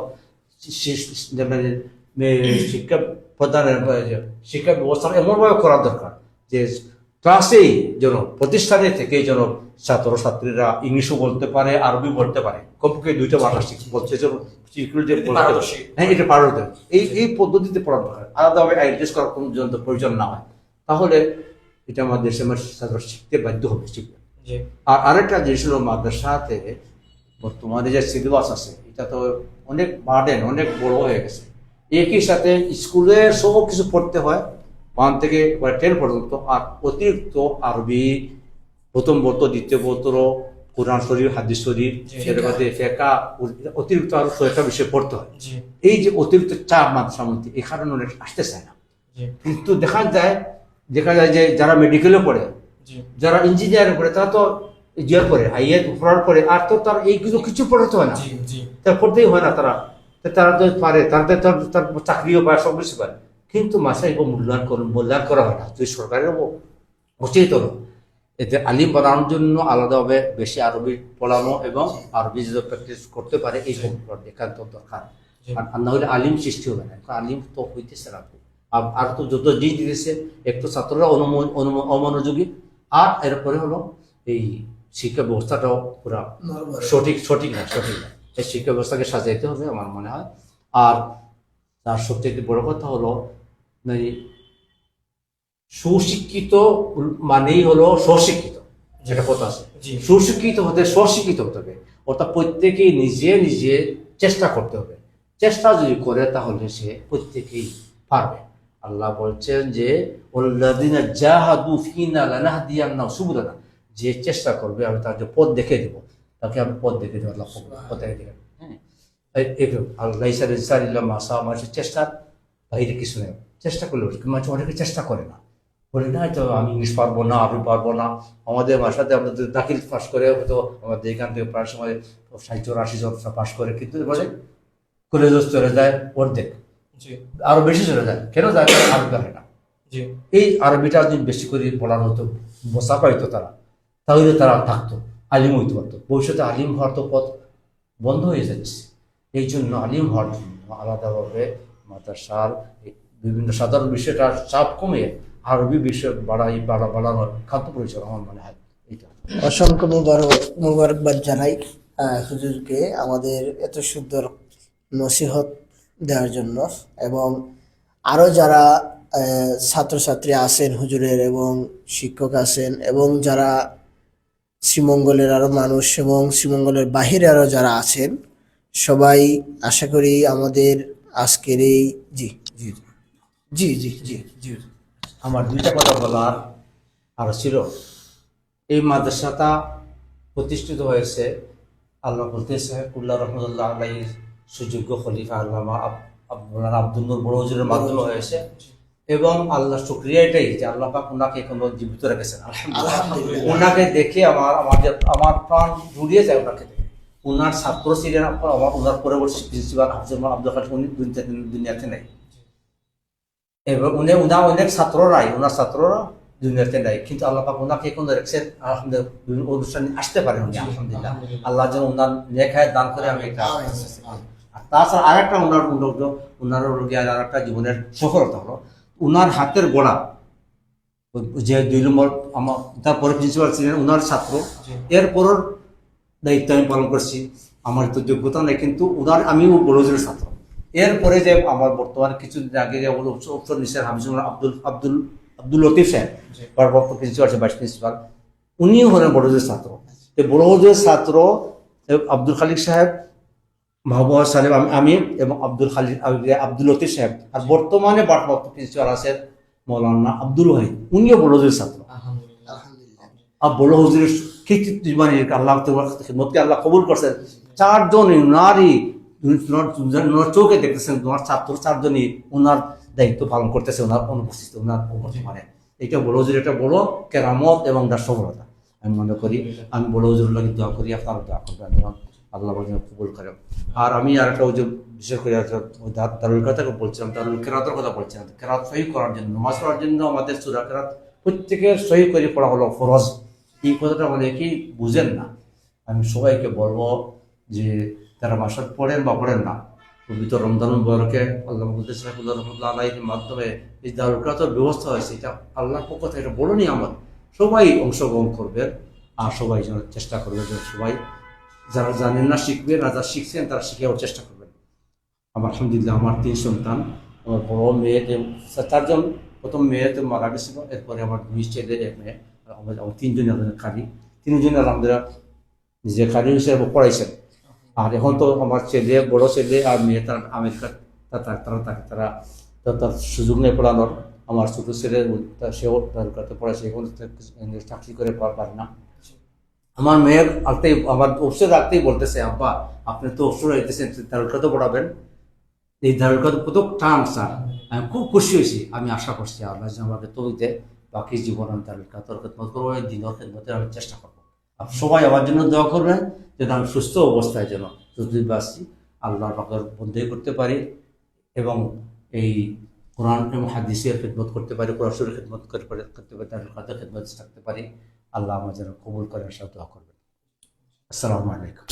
শিক্ষা প্রদানের শিক্ষা ব্যবস্থা এমনভাবে করা দরকার যে ক্লাসেই যেন প্রতিষ্ঠানে থেকে যেন ছাত্রছাত্রীরা ইংলিশও বলতে পারে, আরবি বলতে পারে, কমপক্ষে 2টা ভাষা বলছে যেন হ্যাঁ এটা পারদর্শী। এই পদ্ধতিতে পড়া দরকার, আলাদাভাবে অ্যাডজাস্ট করার কোনো প্রয়োজন না হয়, তাহলে এটা আমাদের দেশে ছাত্র শিখতে বাধ্য হবে, শিখবে। আর আরেকটা জিনিস হলো, মাদ্রাসাতে বর্তমানে যে সিলেবাস আছে এটা তো অনেক বার্ডেন, অনেক বড় হয়ে গেছে। একই সাথে স্কুলের সব কিছু পড়তে হয় 1 থেকে 10 পর্যন্ত, আর অতিরিক্ত আরবি প্রথম বর্ত, দ্বিতীয় বর্তর, কোরআন শরীফ, হাদিস শরীফ, এর মধ্যে ফিকহ, অতিরিক্ত আরো 6টা বিষয় পড়তে হয়। এই যে অতিরিক্ত চাপ মাদ্রাসার মধ্যে, এই কারণে অনেক আসতে চায় না। কিন্তু দেখা যায় যে যারা মেডিকেলে পড়ে, যারা ইঞ্জিনিয়ারিং পড়ে, তারা তো জিয়ার পরে আইএস পড়ার পরে আর তো তার এইগুলো কিছু পড়তে হয় না, তার পড়তেই হয় না। তারা তো পারে, তার চাকরিও পায়, সব কিছু পায়, কিন্তু মাসায় মূল্যায়ন করা হয় না। যদি সরকারের উচিত হলো এতে আলিম বানানোর জন্য আলাদাভাবে বেশি আরবি পড়ানো এবং আরবি যদি প্র্যাকটিস করতে পারে, এই একান্ত দরকার। আর না হলে আলিম সৃষ্টি হবে না, আলিম তো হইতেছে না। আর তো যত জিনিস দিতেছে, একটু ছাত্ররা অমনোযোগী, আর এরপরে হলো এই শিক্ষা ব্যবস্থাটাও পুরা সঠিক না। এই শিক্ষা ব্যবস্থাকে সাজাইতে হবে আমার মনে হয়। আর তার সবচেয়ে বড় কথা হলো, সুশিক্ষিত মানেই হলো স্বশিক্ষিত, যেটা কথা আছে। সুশিক্ষিত হতে স্বশিক্ষিত হতে হবে, অর্থাৎ প্রত্যেকেই নিজে চেষ্টা করতে হবে। চেষ্টা যদি করে তাহলে সে প্রত্যেকেই পারবে। আল্লাহ বলছেন যে ওয়াল্লাযিনা জাহাদু ফিনা লানাহদিয়ান্নাহুম সুবুলানা, যে চেষ্টা করবে আমি তার যে পথ দেখে দেবো, তাকে আমি পথ দেখে দেবো। আল্লাহ পথ দেখে দেবেন। হ্যাঁ, আল্লাহ ইসারিল্লাহ মাসা, মানুষের চেষ্টার বাইরে কিছু নেই। চেষ্টা করলে মানুষ অনেকে চেষ্টা করে না, বলে না তো আমি ইংলিশ পারবো না, আরবি পারবো না। আমাদের ভাষাতে আমাদের দাখিল পাস করে হয়তো আমাদের এখান থেকে প্রায় সময় 60-80 জন পাস করে, কিন্তু বলে কলেজ চলে যায় অর্ধেক, আরো বেশি চলে যায়। কেন যায়? আরবি পারে না। এই আরবিটা যদি বেশি করে পড়ানো হতো, বসা পাইতো তারা, তাহলে তারা থাকতো, আলিম হইতে পারতো। ভবিষ্যতে আলিম হওয়ার তো পথ বন্ধ হয়ে যাচ্ছে। এই জন্য আলিম হওয়ার জন্য আলাদাভাবে মাদ্রাসার বিভিন্ন সাধারণ বিষয়টার চাপ কমে আরবি বিষয় বাড়ানোর খাদ্য পরিচয় আমার মনে হয়। এইটা অসংখ্য মুবারকবাদ জানাই হুজুরকে আমাদের এত সুন্দর নসিহত দেওয়ার জন্য, এবং আরো যারা ছাত্রছাত্রী আছেন হুজুরের এবং শিক্ষক আছেন, এবং যারা শ্রীমঙ্গলের আরো মানুষ এবং শ্রীমঙ্গলের বাহিরে আরো যারা আছেন, সবাই আশা করি আমাদের আজকের এই জি জি জি জি জি জি আমার 2টা কথা বলার আর ছিল। এই মাদ্রাসাটা প্রতিষ্ঠিত হয়েছে, আল্লাহ বলতেছে উল্লাহ রহমতুল্লাহ আলাইহির সুযোগ্য খলিফা আল্লামা আব্দুল নূর বড় হুজুরের মাধ্যমে হয়েছে, এবং আল্লাহ শুকরিয়া এটাই যে আল্লাহ পাক ওনাকে এখনো জীবিত রেখেছেন। আলহামদুলিল্লাহ, ওনাকে দেখে আমার প্রাণ জুড়িয়ে যায়। ওনাকে দেখে ওনার ছাত্র ছিলেন, ওনার পরবর্তী প্রিন্সিপাল হাফিজ আব্দুল খালিক, উনি দুনিয়াতে নেই, এবং অনেক ছাত্ররাই, ওনার ছাত্ররা দুনিয়াতে নাই, কিন্তু আল্লাহ পাক ওনাকে এখন রেখেছেন। আলহামদুলিল্লাহ, বিভিন্ন অনুষ্ঠানে আসতে পারেন উনি। আলহামদুলিল্লাহ, আল্লাহ যেন ওনার নেক হায়াত দান করে। আমি এটা আর তাছাড়া আরেকটা ওনার আর একটা জীবনের সফলতা হলো ওনার হাতের গোড়া যে 2 নম্বর আমার তারপরে প্রিন্সিপাল ছিলেন ওনার ছাত্র, এরপরের দায়িত্ব আমি পালন করছি। আমার তো যোগ্যতা নেই, কিন্তু আমিও বড় হুজুরের ছাত্র। এরপরে যে আমার বর্তমানে কিছুদিন আগে যে অফসর নিসার হাফিজুল আব্দুল লতিফ সাহেব ভারপ্রাপ্ত প্রিন্সিপাল, ভাইস প্রিন্সিপাল, উনিও হলেন বড় হুজুরের ছাত্র। বড় হুজুরের ছাত্র আব্দুল খালিক সাহেব, মাহবুব সাহেব, আমি এবং আব্দুল লতিফ সাহেব, আর বর্তমানে ভারপ্রাপ্ত প্রিন্সিপাল আছেন মৌলানা আব্দুল ওয়াহিদ, উনিও বড় হুজুরের ছাত্র। আলহামদুলিল্লাহ। আর বড় হুজুরের কৃতিত্ব মানে আল্লাহ খিদমতকে আল্লাহ কবুল করছেন। 4 জন নারী চোখে দেখতেছেন, তোমার ছাত্র 4 জনই ওনার দায়িত্ব পালন করতেছে, ওনার অনুপস্থিতি, ওনার বর্তমানে। এটা বড় হুজুর একটা বড় কেরামত এবং তার সফলতা আমি মনে করি। আমি বড় হুজুর লাগে দোয়া করি, আপনারা দোয়া করবেন যেমন আল্লাহ কবুল করে। আর আমি আর একটা হুজুর বিশেষ করে দারুল কথা বলছিলাম, দারুল কেরাতের কথা বলছিলাম। কেরাত সহি করার জন্য, নামাজ পড়ার জন্য আমাদের সূরা কেরাত প্রত্যেকের সহি করে পড়া হলো ফরজ। এই কথাটা অনেকেই বুঝেন না। আমি সবাইকে বলবো যে তারা মাসাদ পড়েন বা পড়েন না, পবিত্র রমজান মুবারকে আল্লাহ রহমতুল্লাহ আলাইহির মাধ্যমে এই দারুল কেরাতের ব্যবস্থা হয়েছে। এটা আল্লাহর পক্ষ থেকে একটা বড় নিয়ামত। সবাই অংশগ্রহণ করবেন আর সবাই যেন চেষ্টা করবেন যেন সবাই যারা জানেন না শিখবেন, আর যারা শিখছেন তারা শিখেও চেষ্টা করবেন। আমার আলহামদুলিল্লাহ আমার 3 সন্তান, আমার বড় মেয়ে 4 জন, প্রথম মেয়ে তো মারা গেছিল, এরপরে আমার 2 ছেলে 1 মেয়ে, আমার 3 জন কারি, 3 জন আলহামদুলিল্লাহ নিজে কারি হিসেবে পড়াইছেন। আর এখন তো আমার ছেলে, বড় ছেলে আর মেয়ে তারা আমেরিকা, তারা তার সুযোগ নেই পড়ানোর। আমার ছোট ছেলে সেও তার কাছে পড়াইছে, এখন চাকরি করে পারে না। আমার মেয়ের আগতেই আমার অবসর রাখতেই বলতেছে, আব্বা আপনি তো অবসর হইতেছেন, দারুল কেরাত পড়াবেন। এই দারুল কেরাত কত টান স্যার, আমি খুব খুশি হয়েছি। আমি আশা করছি আল্লাহ যেন আমাকে তৌফিক বাকি জীবন আমি দারুল কেরাতের খেদমত করবো, এই দিনের খেদমতে আমি চেষ্টা করবো। সবাই আমার জন্য দোয়া করবেন যেন আমি সুস্থ অবস্থায় যেন যতদিন বাঁচি আল্লাহর পাকের বন্দেগী করতে পারি এবং এই কোরআন এবং হাদিসের খেদমত করতে পারি, কোরআন শরীফের খেদমত করতে পারি, দারুল কেরাতের খেদমত থাকতে পারি। আল্লাহ আমার যেন কবুল করেন, দোয়া করবেন। আসসালামু আলাইকুম।